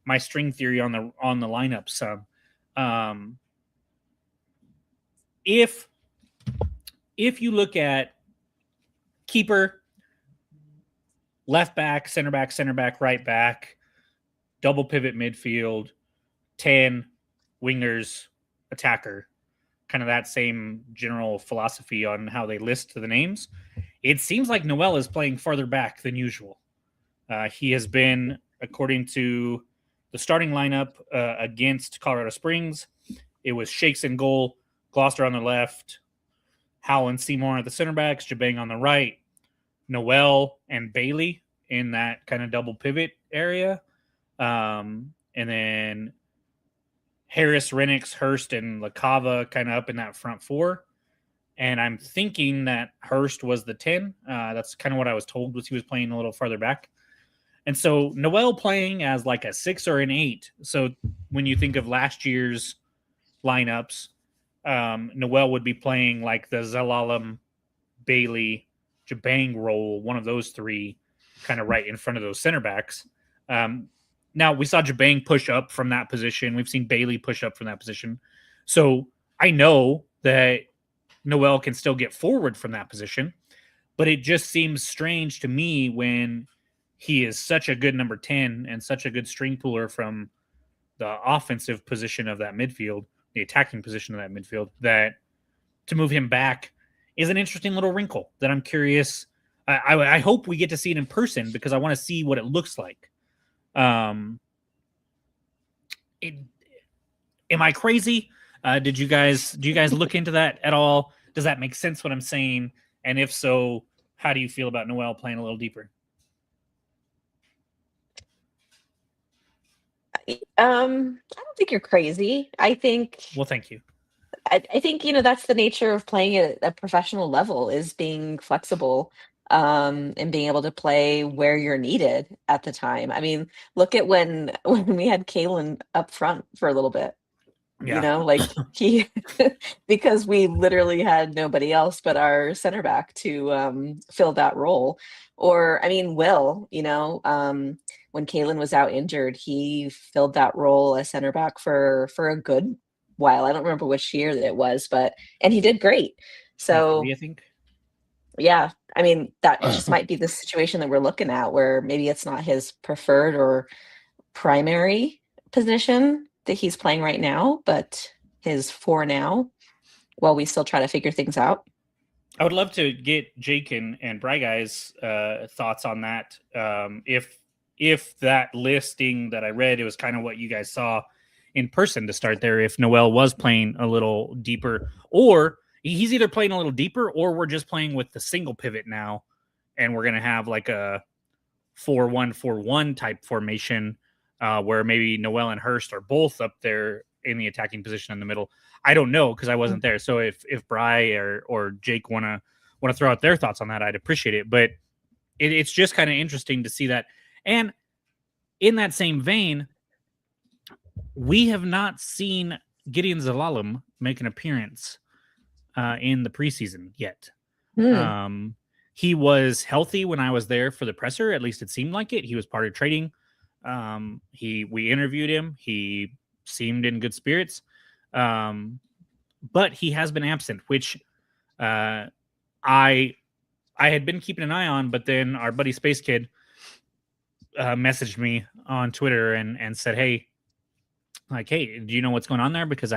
my string theory on the lineup some. If you look at keeper, left back, center back, right back, double pivot midfield, 10 wingers, attacker, kind of that same general philosophy on how they list the names, it seems like Noel is playing farther back than usual. He has been, according to the starting lineup against Colorado Springs, it was Shakes in goal, Gloucester on the left, Howell and Seymour at the center backs, Jabang on the right, Noel and Bailey in that kind of double pivot area. And then Harris, Renix, Hurst, and LaCava kind of up in that front four. And I'm thinking that Hurst was the 10. That's kind of what I was told, was he was playing a little farther back. And so Noel playing as like a 6 or an 8. So when you think of last year's lineups, Noel would be playing like the Zelalem, Bailey, Jabang role, one of those three, kind of right in front of those center backs. Now, we saw Jabang push up from that position. We've seen Bailey push up from that position. So I know that Noel can still get forward from that position, but it just seems strange to me when he is such a good number 10 and such a good string puller from the offensive position of that midfield, the attacking position of that midfield, that to move him back is an interesting little wrinkle that I'm curious. I hope we get to see it in person because I want to see what it looks like. Am I crazy? Do you guys look into that at all? Does that make sense what I'm saying? And if so, how do you feel about Noel playing a little deeper? I don't think you're crazy. I think. Well, thank you. I think that's the nature of playing at a professional level, is being flexible, and being able to play where you're needed at the time. I mean, look at when we had Kalen up front for a little bit. Yeah. Like he, because we literally had nobody else but our center back to fill that role. Or, I mean, Will, when Kalen was out injured, he filled that role as center back for a good while. I don't remember which year that it was, and he did great. So I think. Yeah, I mean, that just might be the situation that we're looking at, where maybe it's not his preferred or primary position that he's playing right now, but his for now, while we still try to figure things out. I would love to get Jake and Bry Guy's thoughts on that. If that listing that I read, it was kind of what you guys saw in person to start there, if Noel was playing a little deeper, or he's either playing a little deeper, or we're just playing with the single pivot now, and we're going to have like a 4-1-4-1 type formation where maybe Noel and Hurst are both up there in the attacking position in the middle. I don't know because I wasn't there. So if Bry or Jake want to throw out their thoughts on that, I'd appreciate it. But it's just kind of interesting to see that. And in that same vein, we have not seen Gideon Zelalem make an appearance in the preseason yet. He was healthy when I was there for the presser. At least it seemed like it. He was part of trading. We interviewed him. He seemed in good spirits. But he has been absent, which I had been keeping an eye on, but then our buddy Space Kid messaged me on Twitter and said, hey, do you know what's going on there? Because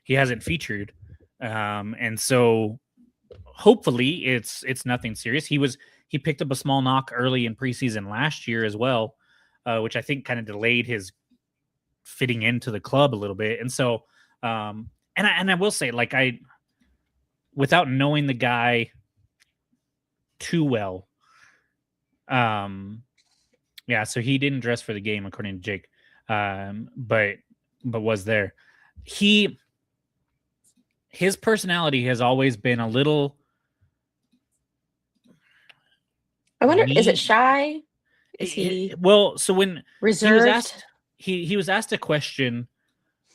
he hasn't featured. And so hopefully it's nothing serious. He picked up a small knock early in preseason last year as well, which I think kind of delayed his fitting into the club a little bit. And so, and I will say, without knowing the guy too well, so he didn't dress for the game according to Jake, but was there. His personality has always been a little. I wonder, is it shy? Is he so when reserved? He was asked a question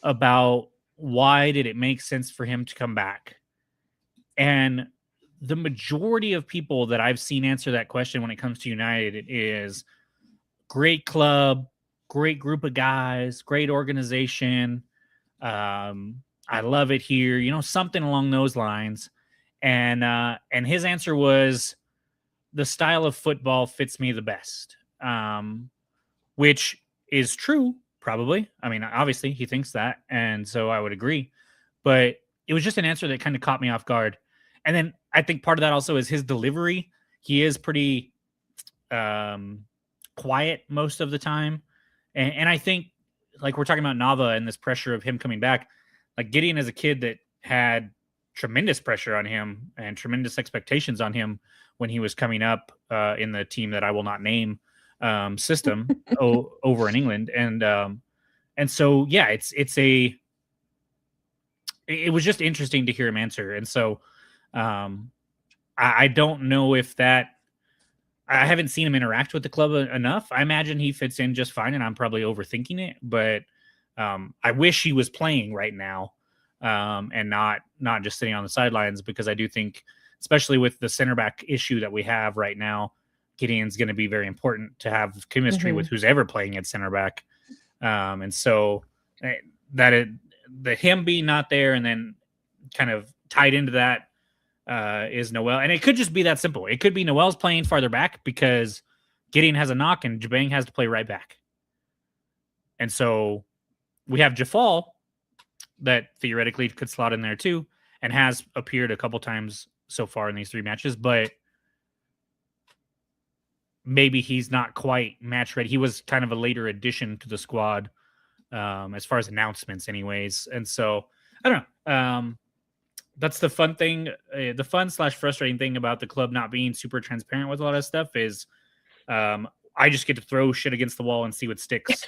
about why did it make sense for him to come back, and the majority of people that I've seen answer that question when it comes to United is great club, great group of guys, great organization. I love it here, something along those lines. And his answer was, the style of football fits me the best, which is true, probably. I mean, obviously he thinks that, and so I would agree. But it was just an answer that kind of caught me off guard. And then I think part of that also is his delivery. He is pretty quiet most of the time. And I think, like we're talking about Nava and this pressure of him coming back, like Gideon is a kid that had tremendous pressure on him and tremendous expectations on him when he was coming up in the team that I will not name system over in England. And so, yeah, it was just interesting to hear him answer. And so I don't know if I haven't seen him interact with the club enough. I imagine he fits in just fine, and I'm probably overthinking it, but I wish he was playing right now and not just sitting on the sidelines, because I do think, especially with the center back issue that we have right now, Gideon's going to be very important to have chemistry with who's ever playing at center back. And so the him being not there, and then kind of tied into that is Noel. And it could just be that simple. It could be Noel's playing farther back because Gideon has a knock and Jabang has to play right back. And so we have Jafal that theoretically could slot in there too, and has appeared a couple times so far in these 3 matches, but maybe he's not quite match ready. He was kind of a later addition to the squad as far as announcements anyways. And so I don't know. That's the fun thing. The fun/frustrating thing about the club not being super transparent with a lot of stuff is I just get to throw shit against the wall and see what sticks.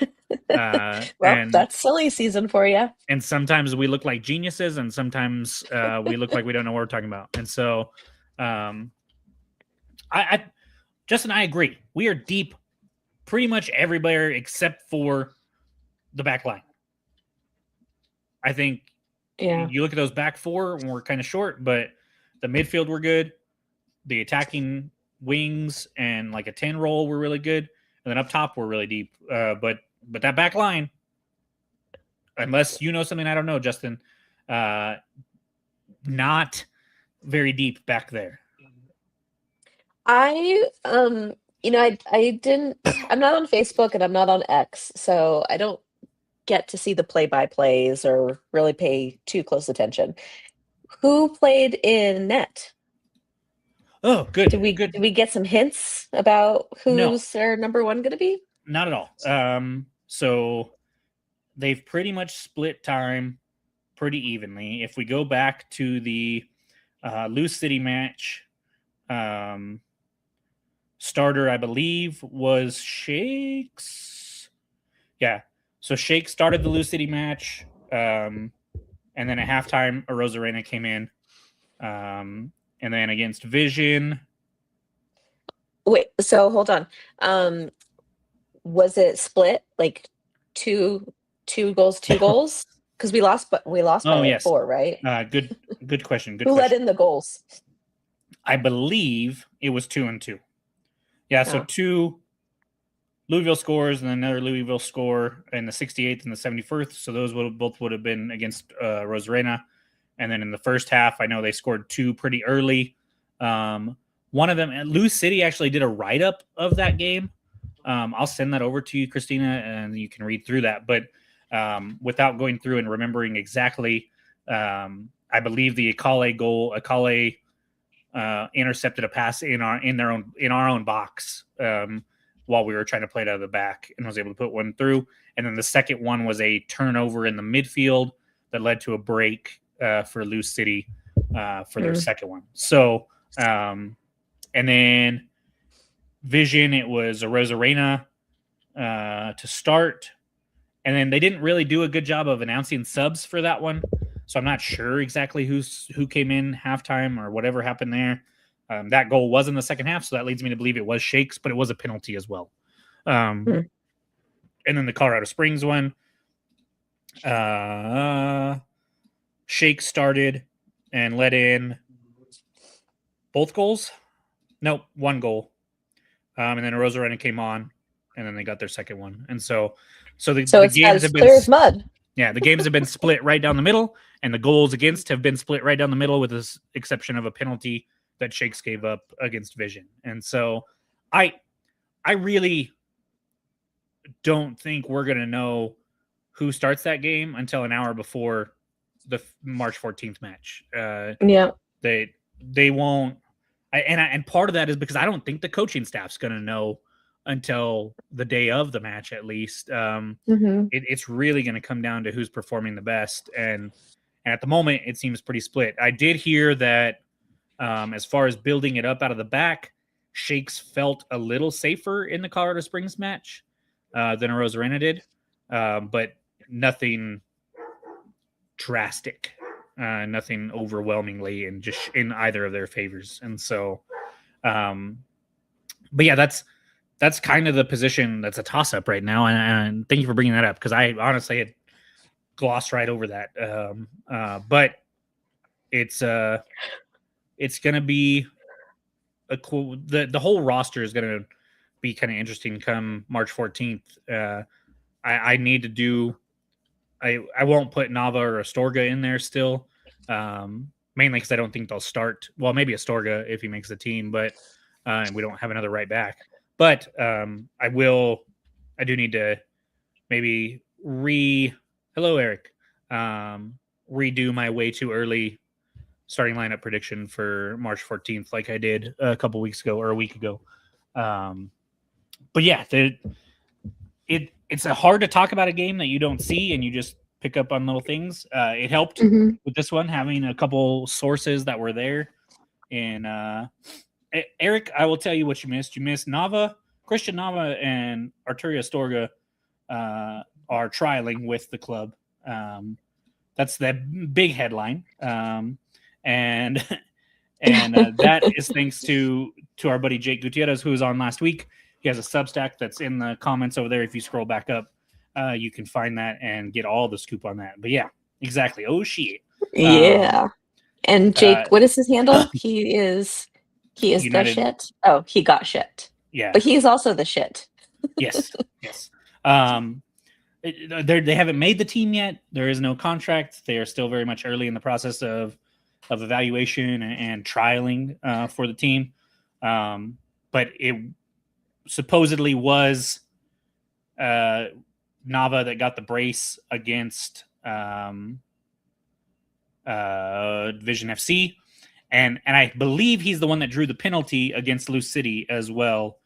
Well, that's silly season for you. And sometimes we look like geniuses, and sometimes we look like we don't know what we're talking about. And so Justin, I agree. We are deep pretty much everywhere except for the back line. I think you look at those back 4 and we're kind of short, but the midfield we're good. The attacking wings and like a 10 roll were really good. And then up top we're really deep. But that back line, unless you know something I don't know, Justin, not very deep back there. I I'm not on Facebook and I'm not on X, so I don't get to see the play-by-plays or really pay too close attention. Who played in net? Oh, good. Did we get some hints about who's our number 1 going to be? Not at all. So they've pretty much split time pretty evenly. If we go back to the Loose City match, starter, I believe, was Shakes. Yeah. So Shake started the Loose City match. And then at halftime, Rosarena came in. And then against Vision. Wait, so hold on. Was it split like two goals, 2 goals? Because we lost by 4, right? Good question. Who let in the goals? I believe it was 2-2. Yeah, so 2 Louisville scores and another Louisville score in the 68th and the 71st. So those would have been against Rosarena. And then in the first half, I know they scored 2 pretty early. One of them, Loose City, actually did a write-up of that game. I'll send that over to you, Christina, and you can read through that. But without going through and remembering exactly, I believe the Akale goal, intercepted a pass in our own box while we were trying to play it out of the back, and was able to put one through. And then the second one was a turnover in the midfield that led to a break for Loose City for their second one. So, and then Vision, it was a Rosarena to start. And then they didn't really do a good job of announcing subs for that one. So I'm not sure exactly who came in halftime or whatever happened there. That goal was in the second half, so that leads me to believe it was Shakes, but it was a penalty as well. And then the Colorado Springs one. Shakes started and let in both goals. Nope, 1 goal. And then Rosarena came on, and then they got their second one. And so the games have been clear as mud. Yeah, the games have been split right down the middle, and the goals against have been split right down the middle, with the exception of a penalty that Shakes gave up against Vision. And so I really don't think we're going to know who starts that game until an hour before the March 14th match. They won't. And part of that is because I don't think the coaching staff's going to know until the day of the match, at least. It's really going to come down to who's performing the best. And And at the moment, it seems pretty split. I did hear that as far as building it up out of the back, Shakes felt a little safer in the Colorado Springs match than Arozarena did, but nothing drastic, nothing overwhelmingly in either of their favors. And so, but yeah, that's kind of the position that's a toss up right now. And thank you for bringing that up, because I honestly had glossed right over that. But it's going to be a cool, the whole roster is going to be kind of interesting come March 14th. I need to do, I won't put Nava or Astorga in there still, mainly because I don't think they'll start. Well, maybe Astorga if he makes the team, but and we don't have another right back. But I do need to maybe hello, Eric, redo my way too early starting lineup prediction for March 14th, like I did a couple weeks ago or a week ago. But yeah, it's hard to talk about a game that you don't see and you just pick up on little things. It helped with this one, having a couple sources that were there. And Eric, I will tell you what you missed. You missed Christian Nava and Arturo Astorga are trialing with the club. That's the big headline. And that is thanks to our buddy Jake Gutierrez, who was on last week. He has a Substack that's in the comments over there. If you scroll back up, you can find that and get all the scoop on that. But yeah, exactly. Oh shit. Yeah. And Jake, what is his handle? He is United. The shit. Oh, he got shit. Yeah. But he's also the shit. Yes. They haven't made the team yet. There is no contract. They are still very much early in the process of evaluation and trialing for the team. But it supposedly was Nava that got the brace against Vision FC. And I believe he's the one that drew the penalty against Lou City as well,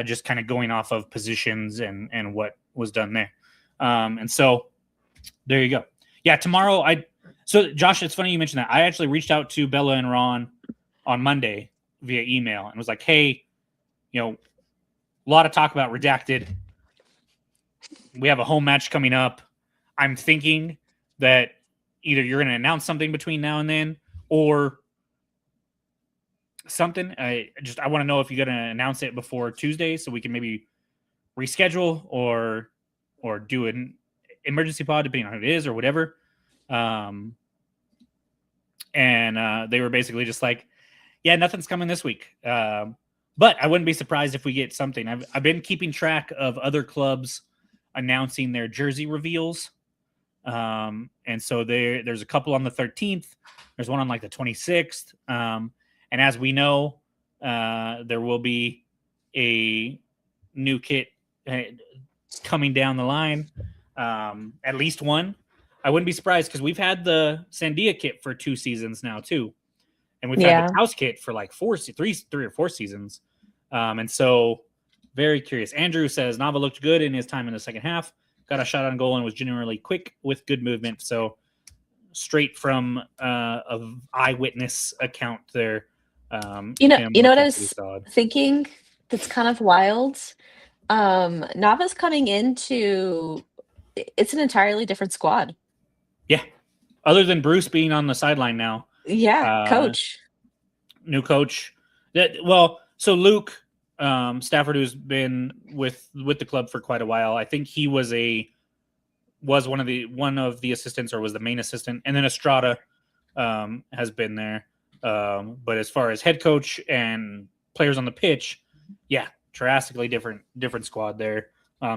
just kind of going off of positions and what was done there. And so there you go. Yeah, tomorrow so Josh, it's funny you mentioned that. I actually reached out to Bella and Ron on Monday via email and was like, hey, a lot of talk about Redacted. We have a home match coming up. I'm thinking that either you're going to announce something between now and then or something. I want to know if you're going to announce it before Tuesday so we can maybe reschedule or do an emergency pod depending on who it is or whatever. And they were basically just like, yeah, nothing's coming this week. But I wouldn't be surprised if we get something. I've been keeping track of other clubs announcing their jersey reveals. And so there's a couple on the 13th. There's one on like the 26th. And as we know, there will be a new kit coming down the line. At least one. I wouldn't be surprised because we've had the Sandia kit for 2 seasons now too. And we've had the House kit for like 3 or 4 seasons. And so very curious. Andrew says Nava looked good in his time in the second half, got a shot on goal and was generally quick with good movement. So straight from an eyewitness account there. You know what I was thinking that's kind of wild? Nava's coming into, it's an entirely different squad. Yeah. Other than Bruce being on the sideline now. Yeah, coach. New coach. So Luke Stafford, who's been with the club for quite a while, I think he was one of the assistants or was the main assistant, and then Estrada has been there. But as far as head coach and players on the pitch, yeah, drastically different squad there.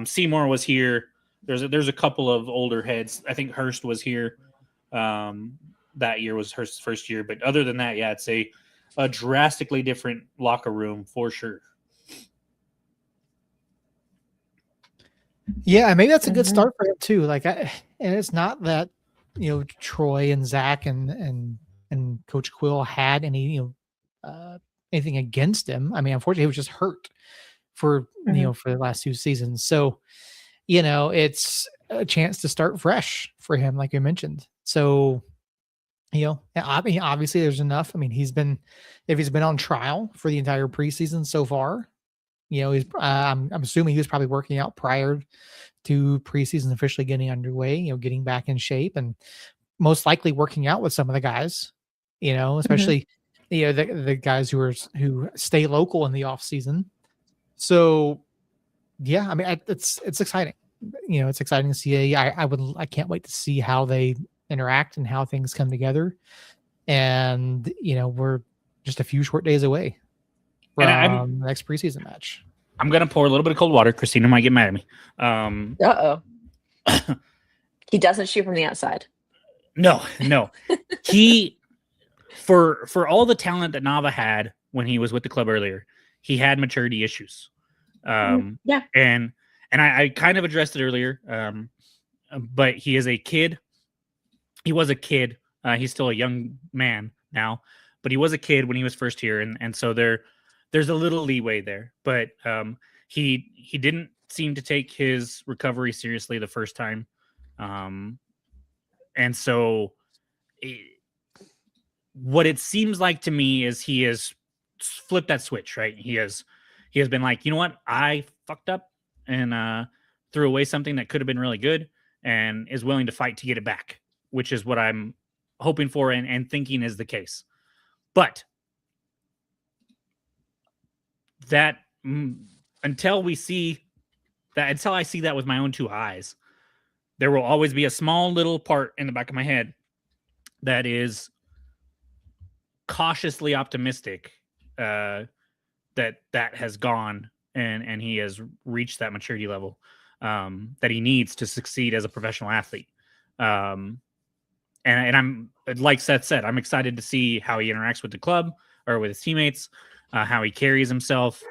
Seymour was here. There's a couple of older heads. I think Hurst was here. That year was Hurst's first year, but other than that, yeah, it's a drastically different locker room for sure. Yeah, maybe that's a good start for him too. And it's not that Troy and Zach and Coach Quill had any anything against him. I mean, unfortunately, he was just hurt for for the last 2 seasons. So it's a chance to start fresh for him, like you mentioned. So I mean, obviously there's enough. I mean, if he's been on trial for the entire preseason so far, I'm assuming he was probably working out prior to preseason officially getting underway, getting back in shape and most likely working out with some of the guys, especially, the guys who stay local in the off season. So yeah, I mean, it's exciting. It's exciting to see. I can't wait to see how they interact and how things come together. And we're just a few short days away from the next preseason match. I'm gonna pour a little bit of cold water. Christina might get mad at me. He doesn't shoot from the outside. No. He for all the talent that Nava had when he was with the club earlier, he had maturity issues. And I kind of addressed it earlier. But he is a kid. He was a kid. He's still a young man now, but he was a kid when he was first here, and so there's a little leeway there. But he didn't seem to take his recovery seriously the first time, and so what it seems like to me is he has flipped that switch. Right? He has been like, you know what, I fucked up and threw away something that could have been really good, and is willing to fight to get it back, which is what I'm hoping for and thinking is the case. But that until I see that with my own two eyes, there will always be a small little part in the back of my head that is cautiously optimistic that has gone and he has reached that maturity level that he needs to succeed as a professional athlete. And I'm, like Seth said, I'm excited to see how he interacts with the club or with his teammates, how he carries himself.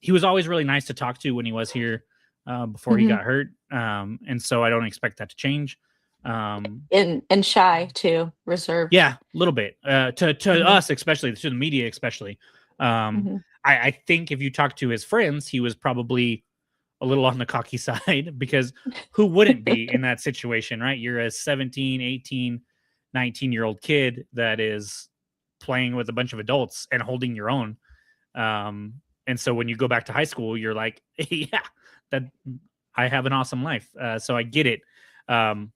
He was always really nice to talk to when he was here before he got hurt. And so I don't expect that to change. And shy too, reserved. Yeah, a little bit. To us, especially, to the media, especially. I think if you talk to his friends, he was probably a little on the cocky side, because who wouldn't be in that situation, right? You're a 17, 18, 19-year-old kid that is playing with a bunch of adults and holding your own. And so when you go back to high school, you're like, yeah, that I have an awesome life. So I get it. And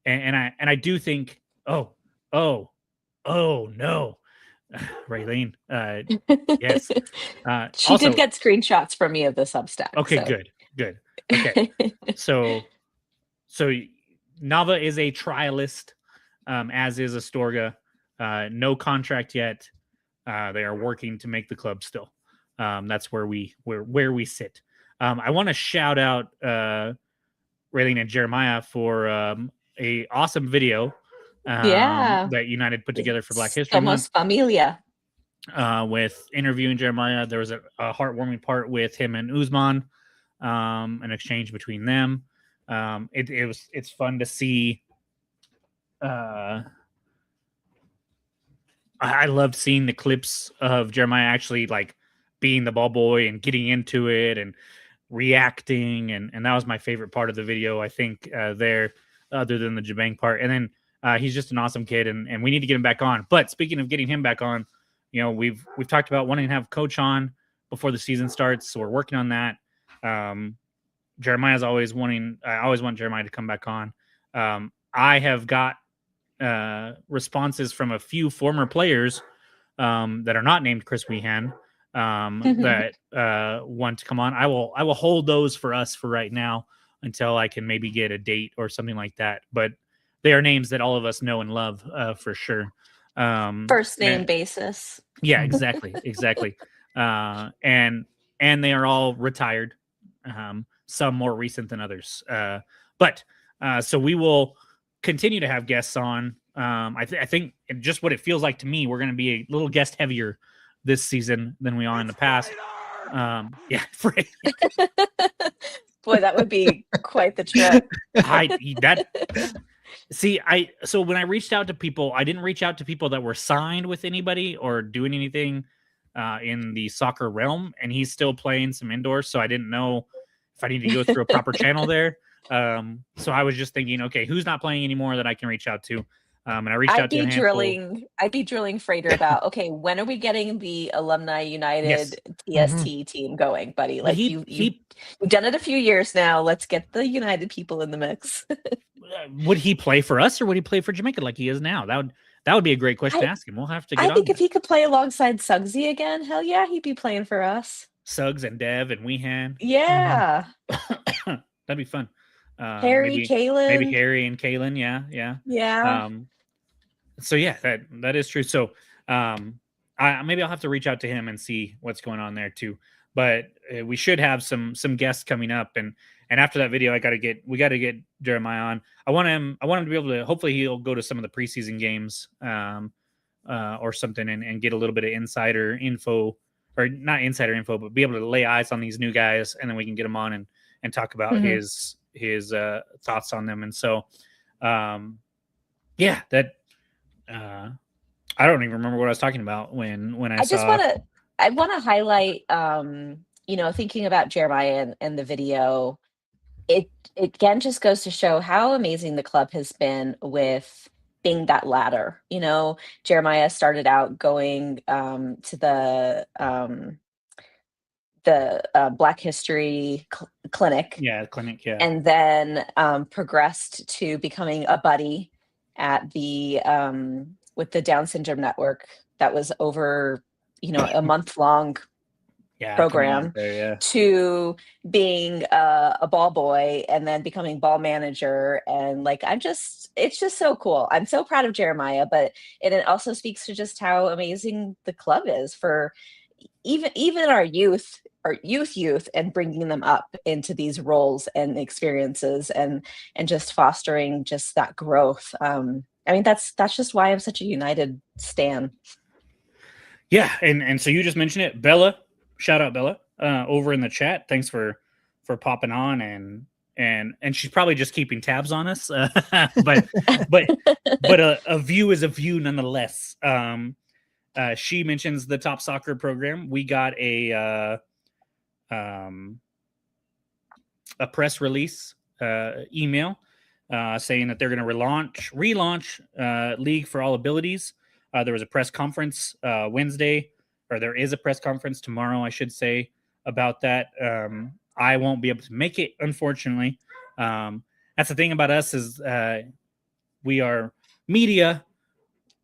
I do think, oh no. Raylene, yes. She also did get screenshots from me of the Substack. Okay, so. Good. Okay. so Nava is a trialist, as is Astorga. No contract yet. They are working to make the club still. That's where we sit. I want to shout out Raylene and Jeremiah for a awesome video that United put together for Black History Month. Familia. With interviewing Jeremiah, there was a heartwarming part with him and Usman, an exchange between them. It's fun to see. I loved seeing the clips of Jeremiah actually like being the ball boy and getting into it and reacting, and that was my favorite part of the video, I think, there, other than the Jabang part. And then he's just an awesome kid, and we need to get him back on. But speaking of getting him back on, we've talked about wanting to have Coach on before the season starts, so we're working on that. Jeremiah's always wanting. I always want Jeremiah to come back on. I have got responses from a few former players that are not named Chris Wehan that want to come on. I will hold those for us for right now until I can maybe get a date or something like that. But they are names that all of us know and love for sure. First name basis. Yeah, exactly. And they are all retired. Some more recent than others. But so we will continue to have guests on. I think just what it feels like to me, we're going to be a little guest heavier this season than we are in the past. Yeah. Boy, that would be quite the trip. So when I reached out to people, I didn't reach out to people that were signed with anybody or doing anything in the soccer realm, and he's still playing some indoors. So I didn't know if I need to go through a proper channel there. So I was just thinking, okay, who's not playing anymore that I can reach out to? And I reached out to a handful. I'd be drilling Freighter about, okay, when are we getting the Alumni United TST team going, buddy? Like you've done it a few years now. Let's get the United people in the mix. Would he play for us or would he play for Jamaica like he is now? That would be a great question to ask him. We'll have to get I think if he could play alongside Suggsy again, hell yeah, he'd be playing for us. Suggs and Dev and Weehan. Yeah. That'd be fun. Harry, Kalen. Maybe Harry and Kalen. Yeah. Yeah. So yeah, that is true. So maybe I'll have to reach out to him and see what's going on there too. But we should have some guests coming up, and after that video, we got to get Jeremiah on. I want him to be able to. Hopefully, he'll go to some of the preseason games or something, and get a little bit of insider info, or not insider info, but be able to lay eyes on these new guys, and then we can get him on and talk about his thoughts on them. And so, yeah, that. I don't even remember what I was talking about when I saw. I want to highlight, thinking about Jeremiah and the video, it again just goes to show how amazing the club has been with being that ladder. Jeremiah started out going to the Black History clinic. Yeah, clinic, yeah. And then progressed to becoming a buddy at the with the Down Syndrome Network. That was over a month-long program to being a ball boy and then becoming ball manager. And it's just so cool. I'm so proud of Jeremiah, but it also speaks to just how amazing the club is for even our youth, and bringing them up into these roles and experiences and just fostering just that growth. That's just why I'm such a United stan. Yeah, and so you just mentioned it, Bella. Shout out Bella over in the chat. Thanks for popping on, and she's probably just keeping tabs on us. But a view is a view nonetheless. She mentions the Top Soccer program. We got a press release email saying that they're going to relaunch League for All Abilities. There was a press conference Wednesday, or there is a press conference tomorrow, I should say, about that. I won't be able to make it, unfortunately. That's the thing about us is we are media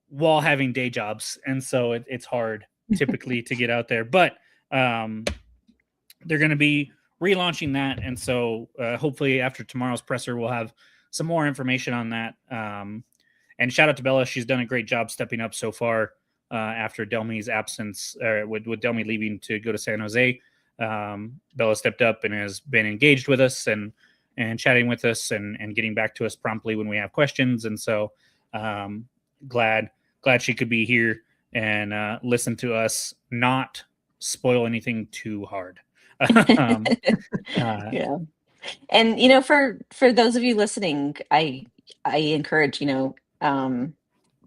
while having day jobs, and so it's hard typically to get out there. But they're going to be relaunching that, and so hopefully after tomorrow's presser, we'll have some more information on that. And shout out to Bella. She's done a great job stepping up so far after Delmi's absence, with Delmi leaving to go to San Jose. Bella stepped up and has been engaged with us and chatting with us and getting back to us promptly when we have questions. And so glad she could be here and listen to us not spoil anything too hard. Yeah. And, for those of you listening, I encourage,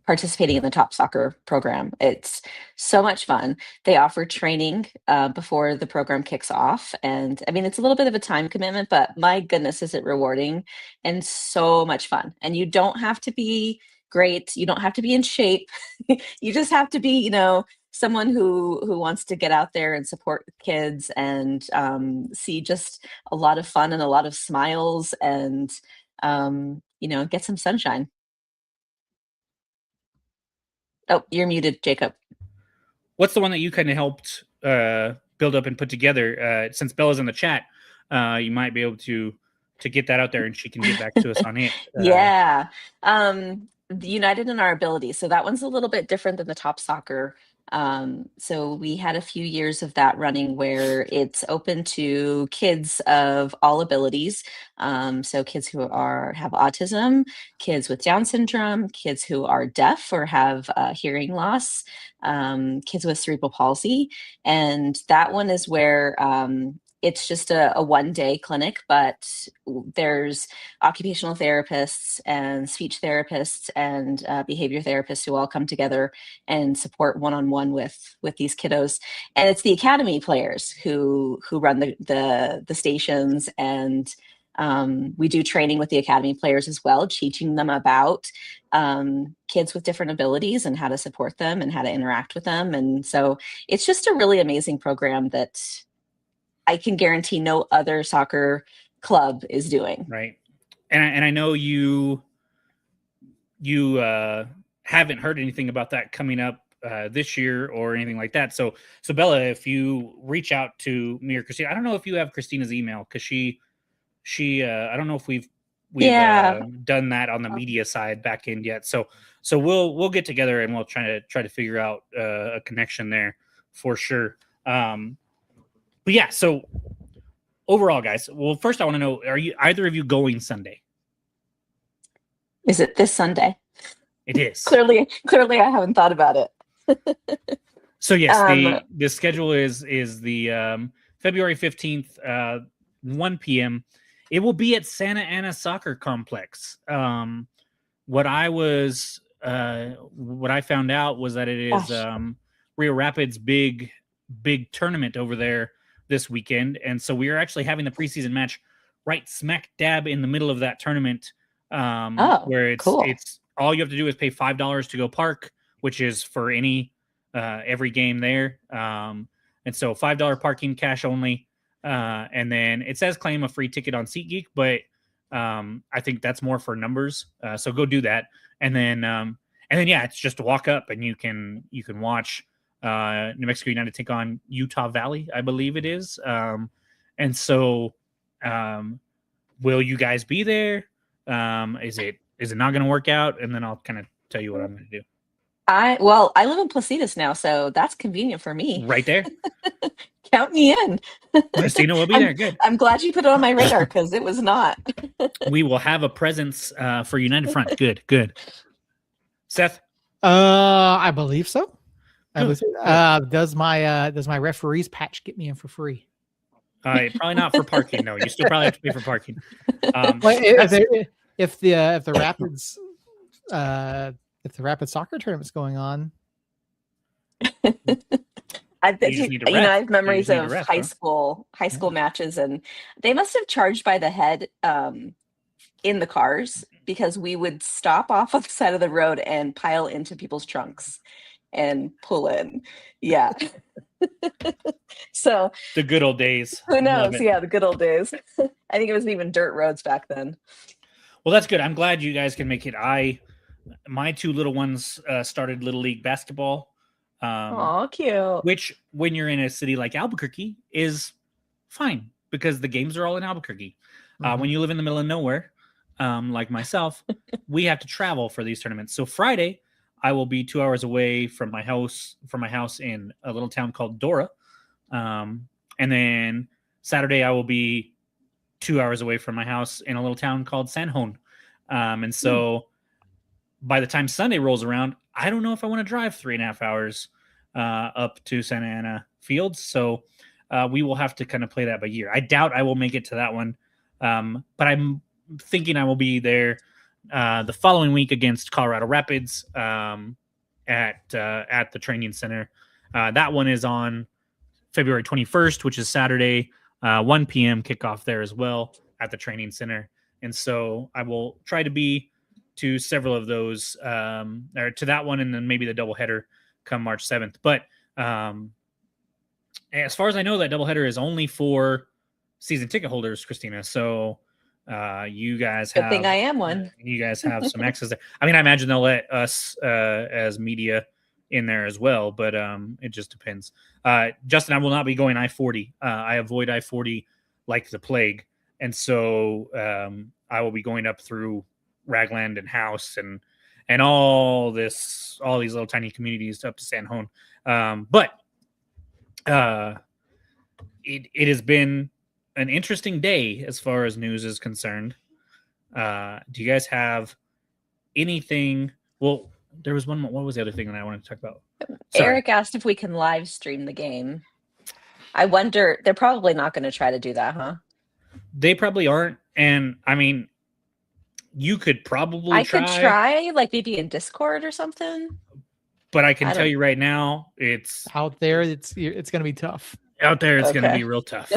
participating in the Top Soccer program. It's so much fun. They offer training before the program kicks off. And it's a little bit of a time commitment, but my goodness, is it rewarding and so much fun. And you don't have to be great. You don't have to be in shape. You just have to be, someone who wants to get out there and support kids and see just a lot of fun and a lot of smiles and, get some sunshine. Oh, you're muted, Jacob. What's the one that you kind of helped build up and put together? Since Bella's in the chat, you might be able to get that out there and she can get back to us on it. Yeah. The United in Our Abilities. So that one's a little bit different than the Top Soccer. So we had a few years of that running where it's open to kids of all abilities. So kids who have autism, kids with Down syndrome, kids who are deaf or have hearing loss, kids with cerebral palsy. And that one is where it's just a one-day clinic, but there's occupational therapists and speech therapists and behavior therapists who all come together and support one-on-one with these kiddos. And it's the academy players who run the stations and We do training with the academy players as well, teaching them about kids with different abilities and how to support them and how to interact with them. And so it's just a really amazing program that I can guarantee no other soccer club is doing. Right. And I know you haven't heard anything about that coming up this year or anything like that. So Bella, if you reach out to me or Christina, I don't know if you have Christina's email, because she I don't know if we've done that on the media side back end yet. So we'll get together and we'll try to figure out a connection there for sure. But yeah, so overall, guys, well, first I want to know, are you either of you going Sunday? Is it this Sunday? It is. Clearly I haven't thought about it. So yes, the schedule is the February 15th, 1 p.m. It will be at Santa Ana Soccer Complex. What I found out was that it is Rio Rapids' big tournament over there this weekend, and so we are actually having the preseason match right smack dab in the middle of that tournament. Where it's cool. It's all you have to do is pay $5 to go park, which is for every game there. And so $5 parking, cash only. And then it says claim a free ticket on SeatGeek, but I think that's more for numbers. So go do that. And then yeah, it's just to walk up and you can watch New Mexico United take on Utah Valley, I believe it is. And so will you guys be there? Is it not going to work out? And then I'll kind of tell you what I'm going to do. I live in Placitas now, so that's convenient for me. Right there. Count me in. Christina will be there. Good. I'm glad you put it on my radar because it was not. We will have a presence for United Front. Good. Seth? I believe so. Does my referee's patch get me in for free? Probably not for parking. No, you still probably have to pay for parking. If the Rapids if the Rapids soccer tournament's going on, I have memories of high school matches, and they must have charged by the head in the cars, because we would stop off on the side of the road and pile into people's trunks and pull in. Yeah. So the good old days. Who knows? Yeah, the good old days. I think it was even dirt roads back then. Well, that's good. I'm glad you guys can make it. My two little ones started Little League basketball. Cute. Which, when you're in a city like Albuquerque, is fine because the games are all in Albuquerque. Mm-hmm. When you live in the middle of nowhere, like myself, we have to travel for these tournaments. So Friday, I will be 2 hours away from my house in a little town called Dora. And then Saturday, I will be 2 hours away from my house in a little town called San Juan. And so by the time Sunday rolls around, I don't know if I want to drive 3.5 hours up to Santa Ana Fields. So we will have to kind of play that by ear. I doubt I will make it to that one. But I'm thinking I will be there the following week against Colorado Rapids at the training center. That one is on February 21st, which is Saturday, 1 p.m. kickoff there as well at the training center. And so I will try to be to several of those, or to that one, and then maybe the doubleheader come March 7th. But as far as I know, that doubleheader is only for season ticket holders, Christina. So you guys have... Good thing I am one. You guys have some access there. I mean, I imagine they'll let us as media in there as well, but it just depends. Justin, I will not be going I-40. I avoid I-40 like the plague. And so I will be going up through Ragland and House and all these little tiny communities up to San Juan. But it has been an interesting day as far as news is concerned. Do you guys have anything? Well, there was one. What was the other thing that I wanted to talk about? Sorry. Eric asked if we can live stream the game. I wonder, they're probably not going to try to do that, huh? They probably aren't. And I mean, you could probably I could try, like maybe in Discord or something. But I can tell you right now, it's out there. It's going to be tough. Out there, it's going to be real tough.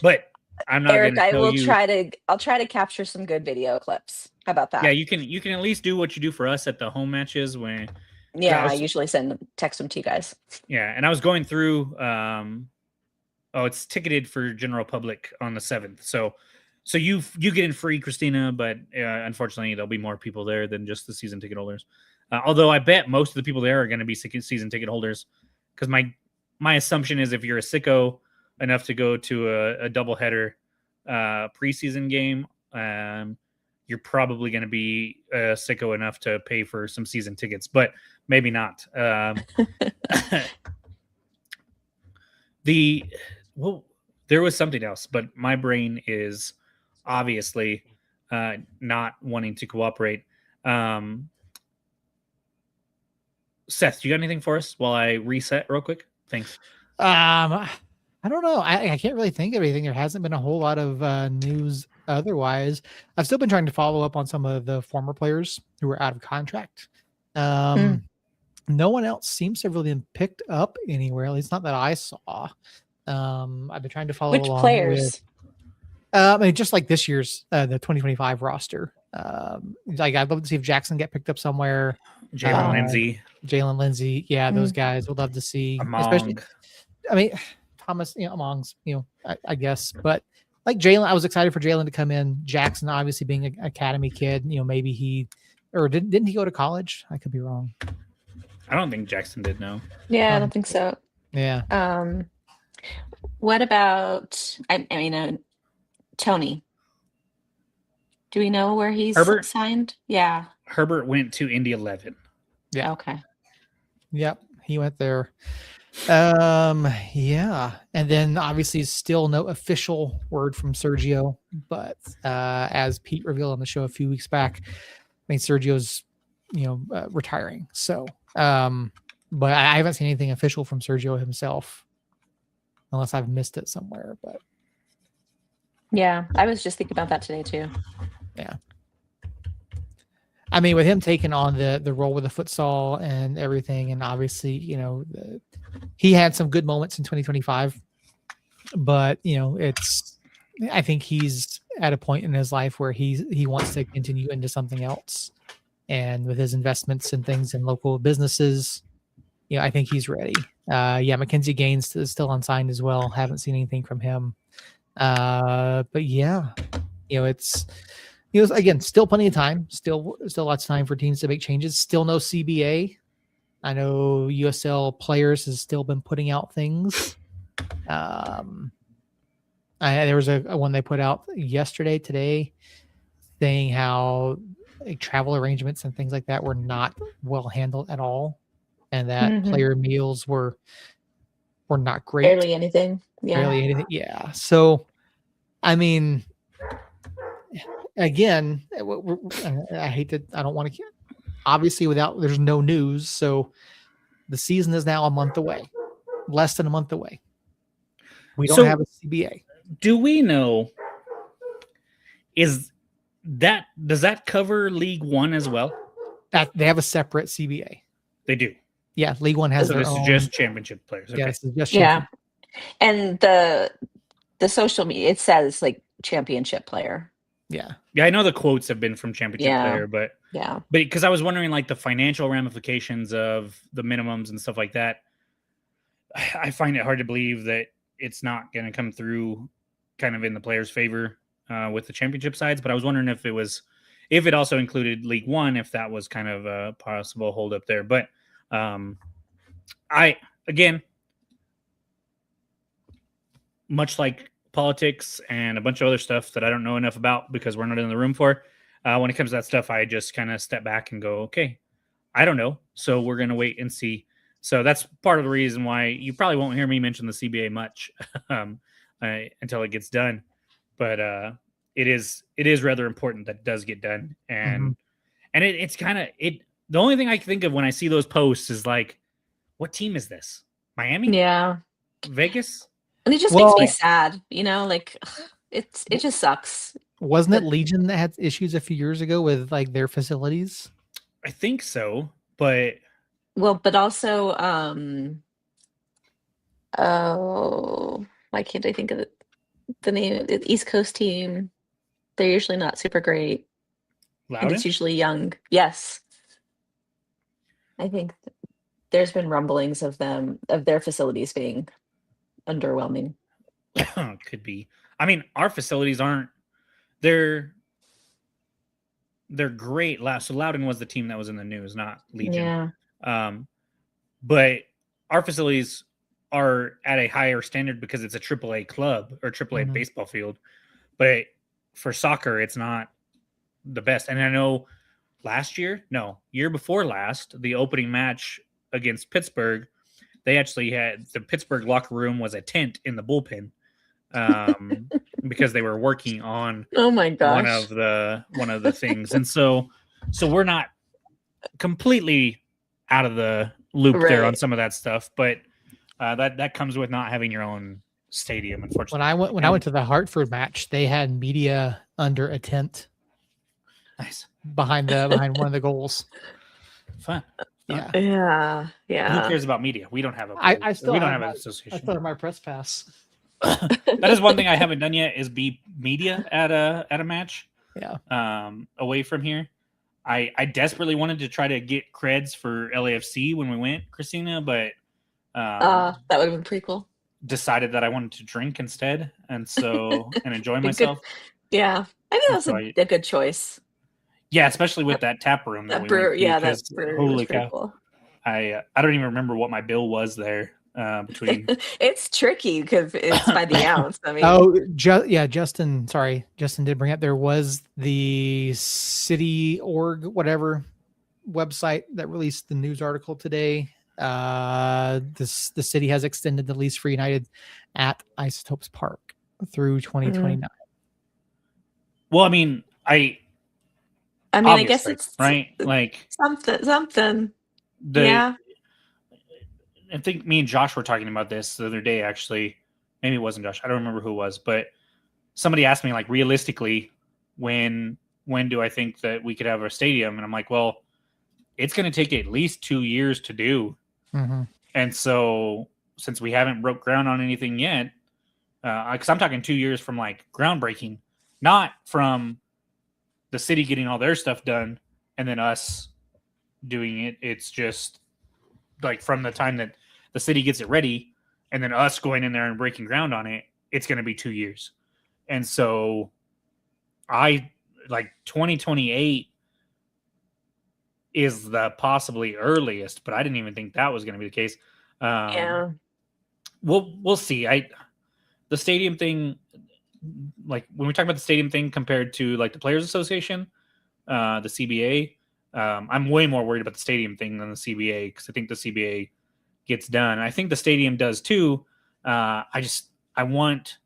But I'm not Eric, gonna tell you. I'll try to capture some good video clips. How about that? Yeah, you can at least do what you do for us at the home matches when. Yeah, I usually text them to you guys. Yeah, and I was going through. It's ticketed for general public on the 7th. So you get in free, Christina, but unfortunately there'll be more people there than just the season ticket holders. Although I bet most of the people there are going to be season ticket holders, because my assumption is if you're a sicko enough to go to a doubleheader preseason game, you're probably going to be sicko enough to pay for some season tickets, but maybe not. There was something else, but my brain is obviously not wanting to cooperate. Seth, you got anything for us while I reset real quick? Thanks. I don't know. I can't really think of anything. There hasn't been a whole lot of news otherwise. I've still been trying to follow up on some of the former players who were out of contract. No one else seems to have really been picked up anywhere, at least not that I saw. I've been trying to follow Which along players? with just like this year's the 2025 roster. Like I'd love to see if Jackson get picked up somewhere. Jalen Lindsey, yeah, those guys would love to see. Especially, I mean, Thomas, Among's, I guess, but like Jalen, I was excited for Jalen to come in. Jackson, obviously being an academy kid, maybe didn't he go to college? I could be wrong. I don't think Jackson did. No. Yeah, I don't think so. Yeah. What about? I mean, Tony. Do we know where he's signed? Yeah. Herbert went to Indy 11. Yeah. Okay. Yep, he went there. Yeah, and then obviously still no official word from Sergio, but as Pete revealed on the show a few weeks back, I mean Sergio's retiring. So, but I haven't seen anything official from Sergio himself, unless I've missed it somewhere. But yeah, I was just thinking about that today too. Yeah. I mean, with him taking on the role with the futsal and everything, and obviously, he had some good moments in 2025, but I think he's at a point in his life where he wants to continue into something else, and with his investments and things in local businesses, I think he's ready. Mackenzie Gaines is still unsigned as well. Haven't seen anything from him, but yeah, it's. Again, still plenty of time. Still lots of time for teams to make changes. Still no CBA. I know USL Players has still been putting out things. There was a one they put out today, saying how travel arrangements and things like that were not well handled at all, and that player meals were not great. Barely anything. Yeah. Barely anything. Yeah. So, I mean. Again, I don't want to. Obviously, there's no news, so the season is now a month away, less than a month away. We don't have a CBA. Do we know? Does that cover League One as well? That they have a separate CBA. They do. Yeah, League One has their own. Is just championship players. Okay. Yeah, this is just and the social media it says like championship player. Yeah. I know the quotes have been from championship player, but because I was wondering like the financial ramifications of the minimums and stuff like that. I find it hard to believe that it's not going to come through kind of in the players' favor with the championship sides. But I was wondering if it also included League One, if that was kind of a possible holdup there. But much like politics and a bunch of other stuff that I don't know enough about because we're not in the room for. When it comes to that stuff, I just kind of step back and go, okay, I don't know. So we're going to wait and see. So that's part of the reason why you probably won't hear me mention the CBA much until it gets done. But it is rather important that it does get done. And it's kind of the only thing I can think of when I see those posts is like, what team is this? Miami? Yeah. Vegas? And it just makes me sad, like it just sucks. Wasn't it Legion that had issues a few years ago with like their facilities? I think so, but also, why can't I think of it? the name, the East Coast team. They're usually not super great. Loudon? And it's usually young. Yes. I think there's been rumblings of their facilities being underwhelming. Could be. I mean, our facilities aren't. They're great. So Loudon was the team that was in the news, not Legion. Yeah. But our facilities are at a higher standard because it's a AAA club or AAA baseball field. But for soccer, it's not the best. And I know year before last, the opening match against Pittsburgh, they actually had the Pittsburgh locker room was a tent in the bullpen because they were working on oh my gosh. one of the things. And so we're not completely out of the loop there on some of that stuff, but that comes with not having your own stadium, unfortunately. When I went to the Hartford match, they had media under a tent. Nice. Behind one of the goals. Fun. Yeah. Who cares about media? We don't have a I still we don't have have an association. I still have my press pass. That is one thing I haven't done yet is be media at a match. Yeah. Away from here. I desperately wanted to try to get creds for LAFC when we went, Christina, but that would have been pretty cool. Decided that I wanted to drink instead, and enjoy myself. Yeah, I think that's a good choice. Yeah, especially with that tap room that we went to, that brewery holy cow! Cool. I don't even remember what my bill was there. Between it's tricky because it's by the ounce. I mean, Justin. Sorry, Justin did bring up there was the city org whatever website that released the news article today. The city has extended the lease for United at Isotopes Park through 2029. Well, I mean, I guess it's right, like something. I think me and Josh were talking about this the other day. Actually, maybe it wasn't Josh. I don't remember who it was, but somebody asked me, like, realistically, when do I think that we could have a stadium? And I'm like, well, it's going to take at least 2 years to do. Mm-hmm. And so since we haven't broke ground on anything yet, because I'm talking 2 years from like groundbreaking, not from the city getting all their stuff done and then us doing it. It's just like from the time that the city gets it ready and then us going in there and breaking ground on it, it's going to be 2 years. And so 2028 is the possibly earliest, but I didn't even think that was going to be the case. Yeah. We'll see. The stadium thing, like when we talk about the stadium thing compared to like the Players Association, the CBA, I'm way more worried about the stadium thing than the CBA because I think the CBA gets done. I think the stadium does too. I want,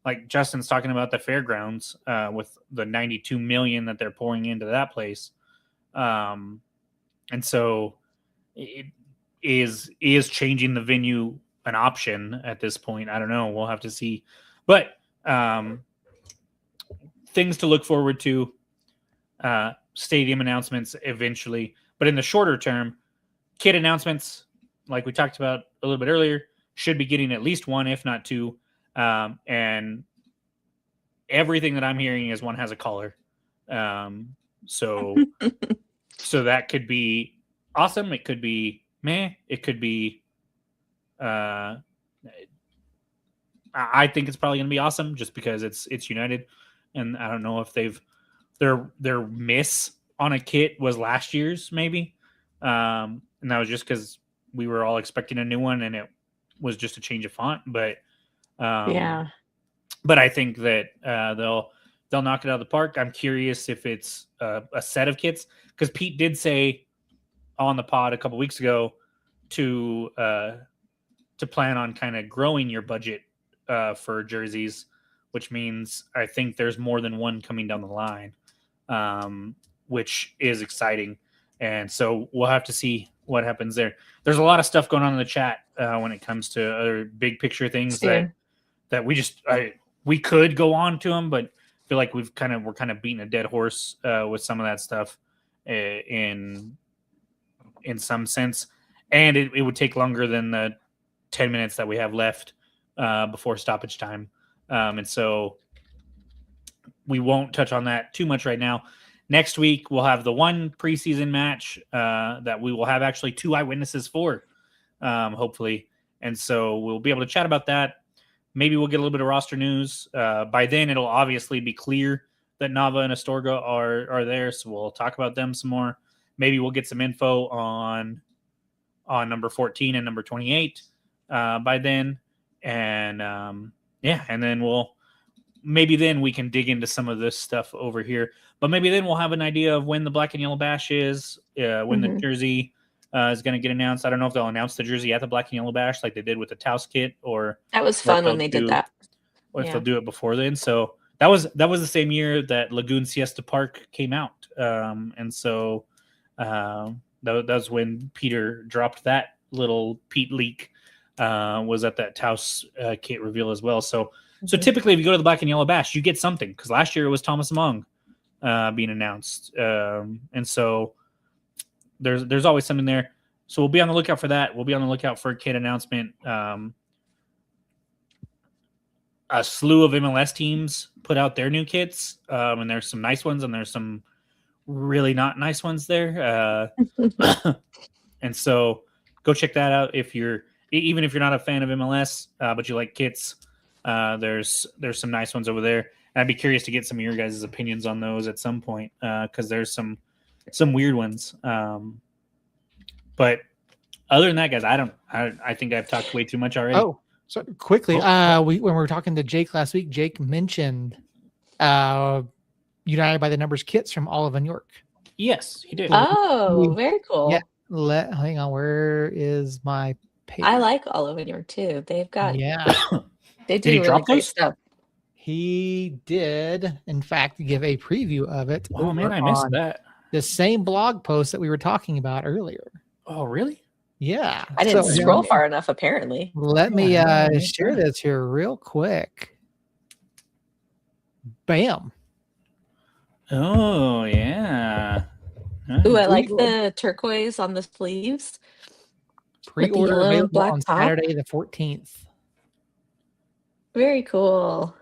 like Justin's talking about the fairgrounds with the $92 million that they're pouring into that place. And so it is changing the venue an option at this point. I don't know. We'll have to see. But things to look forward to, stadium announcements eventually. But in the shorter term, kid announcements, like we talked about a little bit earlier, should be getting at least one, if not two. And everything that I'm hearing is one has a collar. So that could be awesome. It could be meh. It could be. I think it's probably going to be awesome just because it's United, and I don't know if their miss on a kit was last year's maybe, and that was just because we were all expecting a new one and it was just a change of font. But but I think that they'll knock it out of the park. I'm curious if it's a set of kits because Pete did say on the pod a couple weeks ago to plan on kind of growing your budget for jerseys, which means I think there's more than one coming down the line, which is exciting. And so we'll have to see what happens there. There's a lot of stuff going on in the chat when it comes to other big picture things that we could go on to them, but I feel like we're kind of beating a dead horse with some of that stuff in some sense. And it would take longer than the 10 minutes that we have left before stoppage time. And so we won't touch on that too much right now. Next week, we'll have the one preseason match that we will have actually 2 eyewitnesses for, hopefully. And so we'll be able to chat about that. Maybe we'll get a little bit of roster news. By then, it'll obviously be clear that Nava and Astorga are there, so we'll talk about them some more. Maybe we'll get some info on number 14 and number 28 by then. And, and then maybe then we can dig into some of this stuff over here. But maybe then we'll have an idea of when the Black and Yellow Bash is, when the jersey is going to get announced. I don't know if they'll announce the jersey at the Black and Yellow Bash like they did with the Taos kit, or that was fun when they did that, or if they'll do it before then. So that was the same year that Lagoon Siesta Park came out, and so that was when Peter dropped that little Pete leak. Was at that Taos kit reveal as well. So typically, if you go to the Black and Yellow Bash, you get something, because last year it was Thomas Among being announced, and so there's always something there. So we'll be on the lookout for that. We'll be on the lookout for a kit announcement. A slew of MLS teams put out their new kits, and there's some nice ones and there's some really not nice ones there. And so go check that out even if you're not a fan of MLS, but you like kits. There's some nice ones over there. And I'd be curious to get some of your guys' opinions on those at some point, because there's some weird ones. But other than that, guys, I think I've talked way too much already. Oh, so quickly, when we were talking to Jake last week, Jake mentioned United by the Numbers kits from Olive and York. Yes, he did. Oh, very cool. Yeah. Hang on. Where is my page? I like Olive and York too. They've got they do really really great stuff. He did, in fact, give a preview of it. Oh man, I missed that. The same blog post that we were talking about earlier. Oh, really? Yeah. I didn't scroll far enough, apparently. Let me share this here real quick. Bam. Oh, yeah. Ooh, I like the turquoise on the sleeves. Pre-order available on Saturday the 14th. Very cool.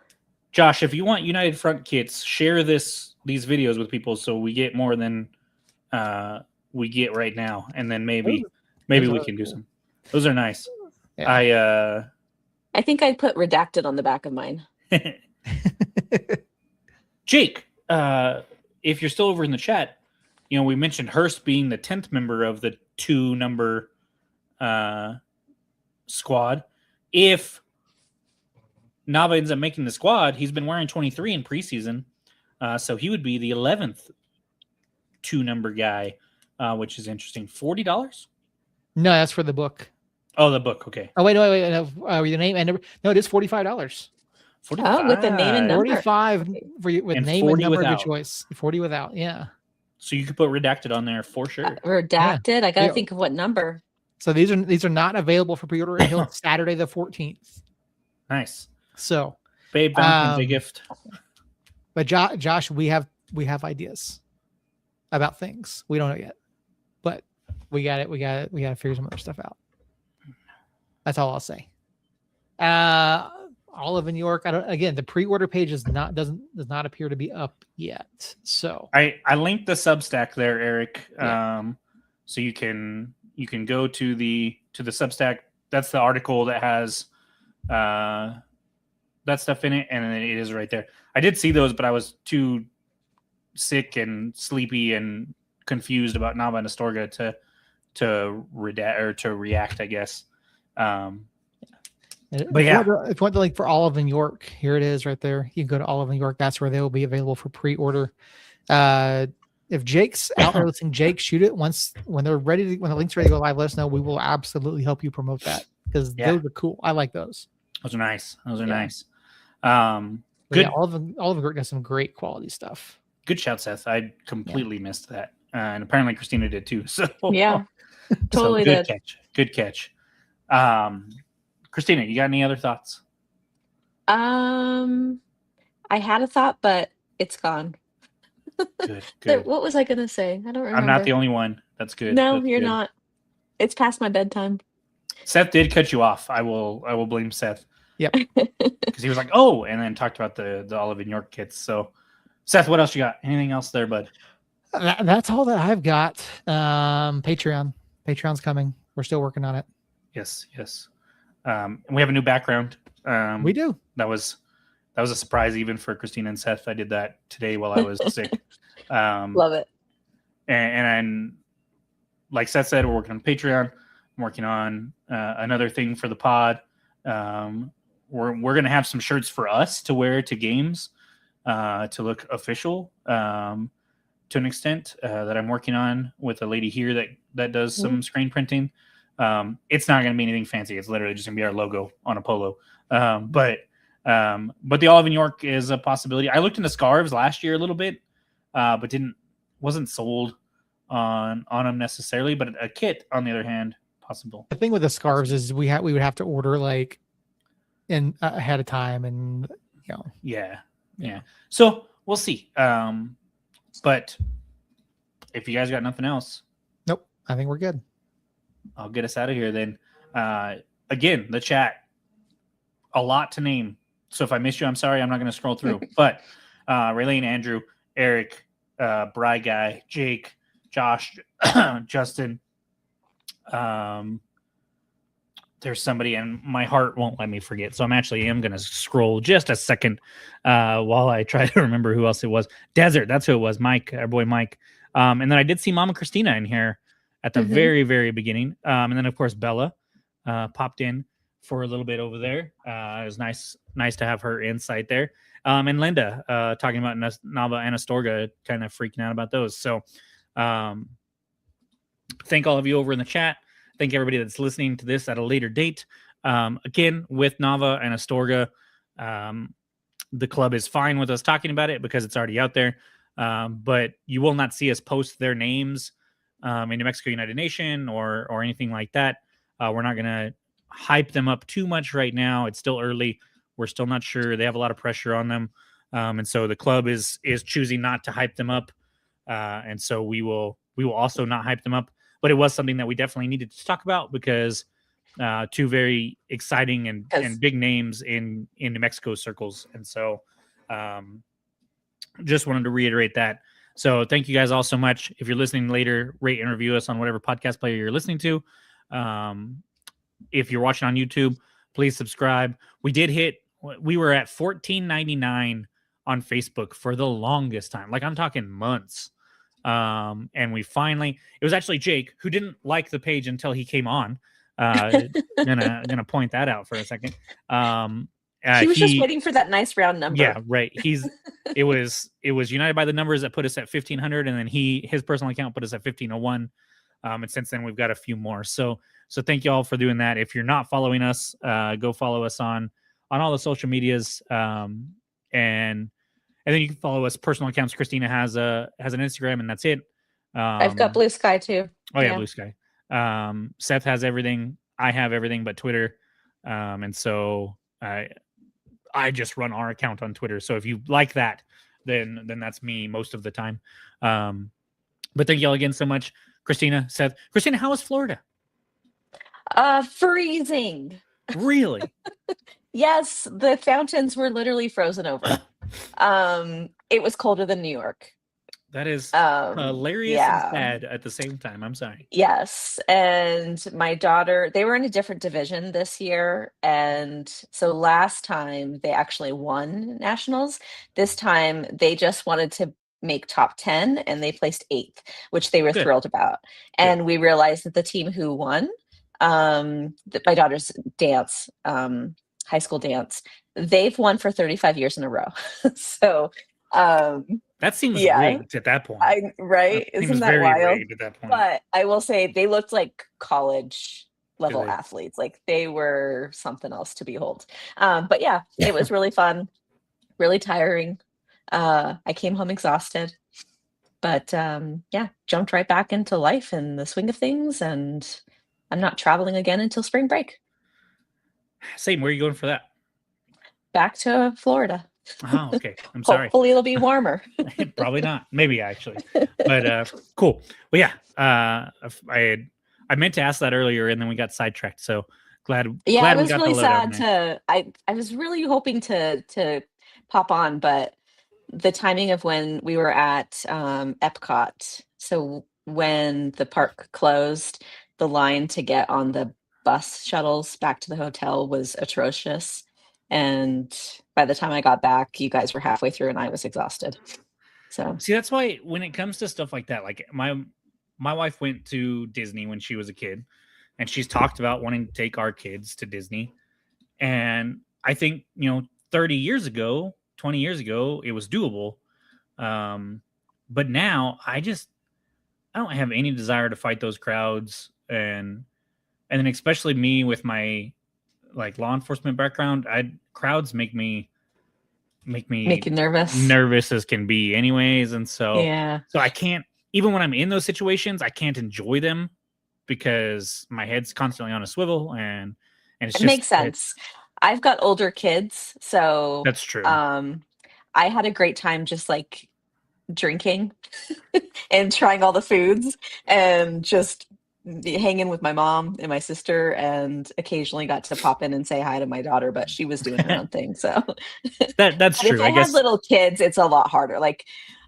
Josh, if you want United Front kits, share these videos with people so we get more than we get right now, and then maybe we can do some. Those are nice. Yeah. I think I'd put redacted on the back of mine. Jake, if you're still over in the chat, we mentioned Hurst being the 10th member of the 2-number squad. If Nava ends up making the squad, he's been wearing 23 in preseason, so he would be the 11th 2-number guy, which is interesting. $40? No, that's for the book. Oh, the book. Okay. Oh, wait. No, the name and number. No, it is $45. 45. Oh, with the name and number. 45 with and name and number without. of your choice. 40 without. Yeah. So you could put redacted on there for sure. Redacted. I gotta think of what number. So these are not available for pre-order until Saturday the 14th. Nice. So, babe, Valentine's Day gift. But Josh, we have ideas about things. We don't know yet, but we got to figure some other stuff out. That's all I'll say. Olive in York. The pre-order page does not appear to be up yet. So I linked the Substack there, Eric. So you can go to the Substack. That's the article that has that stuff in it, and then it is right there. I did see those, but I was too sick and sleepy and confused about Nava and Astorga to react, I guess. But yeah, if you want the link for Olive and York, here it is right there. You can go to Olive and York. That's where they will be available for pre-order. If Jake's out there listening, Jake, shoot it when the link's ready to go live. Let us know. We will absolutely help you promote that, because those are cool. I like those. Those are nice. Nice. Good. Yeah, Olive and York does some great quality stuff. Good shout, Seth. I completely missed that, and apparently Christina did too. So yeah, totally did. Good catch. Christina, you got any other thoughts? I had a thought, but it's gone. Good. What was I going to say? I don't remember. I'm not the only one. That's good. No, you're not. It's past my bedtime. Seth did cut you off. I will blame Seth. Yep. Because he was like, oh, and then talked about the Olive and York kits. So, Seth, what else you got? Anything else there, bud? That's all that I've got. Patreon's coming. We're still working on it. Yes. And we have a new background. We do. That was a surprise even for Christina and Seth. I did that today while I was sick. Love it. And like Seth said, we're working on Patreon. I'm working on another thing for the pod. We're going to have some shirts for us to wear to games to look official to an extent that I'm working on with a lady here that does some screen printing. It's not going to be anything fancy. It's literally just going to be our logo on a polo. But the Olive and York is a possibility. I looked into scarves last year a little bit, but wasn't sold on them necessarily. But a kit, on the other hand, possible. The thing with the scarves is we would have to order like in ahead of time, and Yeah. So we'll see. But if you guys got nothing else, nope, I think we're good. I'll get us out of here then. Again, the chat, a lot to name. So if I missed you, I'm sorry. I'm not going to scroll through. But Raylene, Andrew, Eric, Bry Guy, Jake, Josh, Justin. There's somebody, and my heart won't let me forget. So I'm going to scroll just a second while I try to remember who else it was. Desert, that's who it was. Mike, our boy Mike. And then I did see Mama Christina in here at the very, very beginning. And then, of course, Bella popped in for a little bit over there. It was nice to have her insight there. And Linda talking about Nava and Astorga, kind of freaking out about those. So thank all of you over in the chat. Thank everybody that's listening to this at a later date. Again, with Nava and Astorga, the club is fine with us talking about it because it's already out there. But you will not see us post their names in New Mexico United Nation or anything like that. We're not going to hype them up too much right now. It's still early. We're still not sure. They have a lot of pressure on them. And so the club is choosing not to hype them up. And so we will also not hype them up. But it was something that we definitely needed to talk about because two very exciting and big names in New Mexico circles. And so just wanted to reiterate that. So thank you guys all so much. If you're listening later, rate and review us on whatever podcast player you're listening to. If you're watching on YouTube, please subscribe. We were at $14.99 on Facebook for the longest time. Like I'm talking months. And we finally, it was actually Jake who didn't like the page until he came on. Gonna point that out for a second. He was just waiting for that nice round number. Yeah, right. It was United by the Numbers that put us at 1,500, and then his personal account put us at 1,501. And since then we've got a few more. So thank you all for doing that. If you're not following us, go follow us on all the social medias. And then you can follow us personal accounts. Christina has an Instagram, and that's it. I've got Blue Sky too. Oh yeah, Blue Sky. Seth has everything. I have everything but Twitter. And so I just run our account on Twitter. So if you like that, then that's me most of the time. But thank you all again so much, Christina, Seth. Christina, how was Florida? Freezing. Really? Yes, the fountains were literally frozen over. It was colder than New York. That is hilarious and sad at the same time. I'm sorry. Yes. And my daughter, they were in a different division this year. And so last time they actually won nationals. This time they just wanted to make top 10 and they placed 8th, which they were thrilled about. And we realized that the team who won, my daughter's dance, high school dance, they've won for 35 years in a row. So that seems rigged at that point. Right? Isn't that wild? At that point. But I will say they looked like college level athletes. Like they were something else to behold. But yeah, it was really fun, really tiring. I came home exhausted, but jumped right back into life and the swing of things. And I'm not traveling again until spring break. Same. Where are you going for that? Back to Florida. Oh, okay. I'm sorry. Hopefully it'll be warmer. Probably not. Maybe actually. But cool. Well, yeah. I meant to ask that earlier, and then we got sidetracked. So glad I we was got the really lowdown sad there. I was really hoping to pop on, but the timing of when we were at Epcot. So when the park closed, the line to get on the bus shuttles back to the hotel was atrocious. And by the time I got back, you guys were halfway through and I was exhausted. So see, that's why when it comes to stuff like that, like my wife went to Disney when she was a kid, and she's talked about wanting to take our kids to Disney. And I think, 30 years ago, 20 years ago, it was doable. But now I don't have any desire to fight those crowds. And then especially me with my like law enforcement background, crowds make me make you nervous as can be anyways. And so I can't, even when I'm in those situations, I can't enjoy them because my head's constantly on a swivel, and it makes sense. I've got older kids, so that's true. I had a great time just like drinking and trying all the foods and just hanging with my mom and my sister, and occasionally got to pop in and say hi to my daughter, but she was doing her own thing. So that's true. If I had little kids, it's a lot harder. Like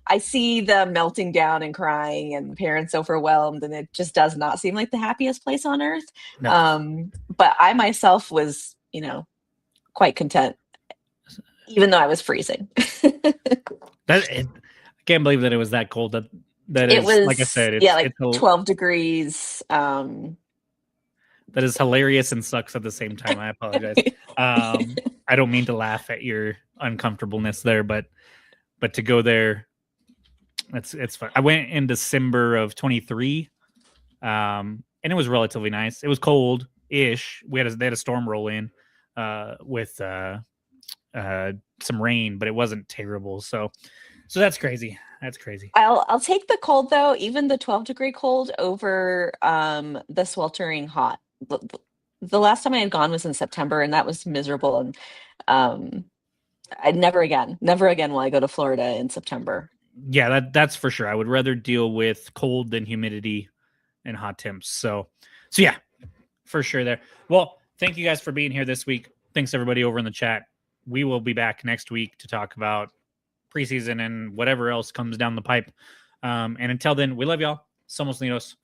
I see them melting down and crying and parents overwhelmed, and it just does not seem like the happiest place on earth. No. But I myself was, quite content, even though I was freezing. I can't believe that it was that cold. That it was, like I said, it's 12 degrees. That is hilarious and sucks at the same time. I apologize. I don't mean to laugh at your uncomfortableness there, but to go there, it's fun. I went in December of 23, and it was relatively nice. It was cold-ish. They had a storm roll in with some rain, but it wasn't terrible. So that's crazy. That's crazy. I'll take the cold though, even the 12-degree cold over the sweltering hot. The last time I had gone was in September, and that was miserable. And I'd never again will I go to Florida in September. Yeah, that's for sure. I would rather deal with cold than humidity and hot temps. So yeah, for sure there. Well, thank you guys for being here this week. Thanks everybody over in the chat. We will be back next week to talk about preseason and whatever else comes down the pipe. And until then, we love y'all. Somos Unidos.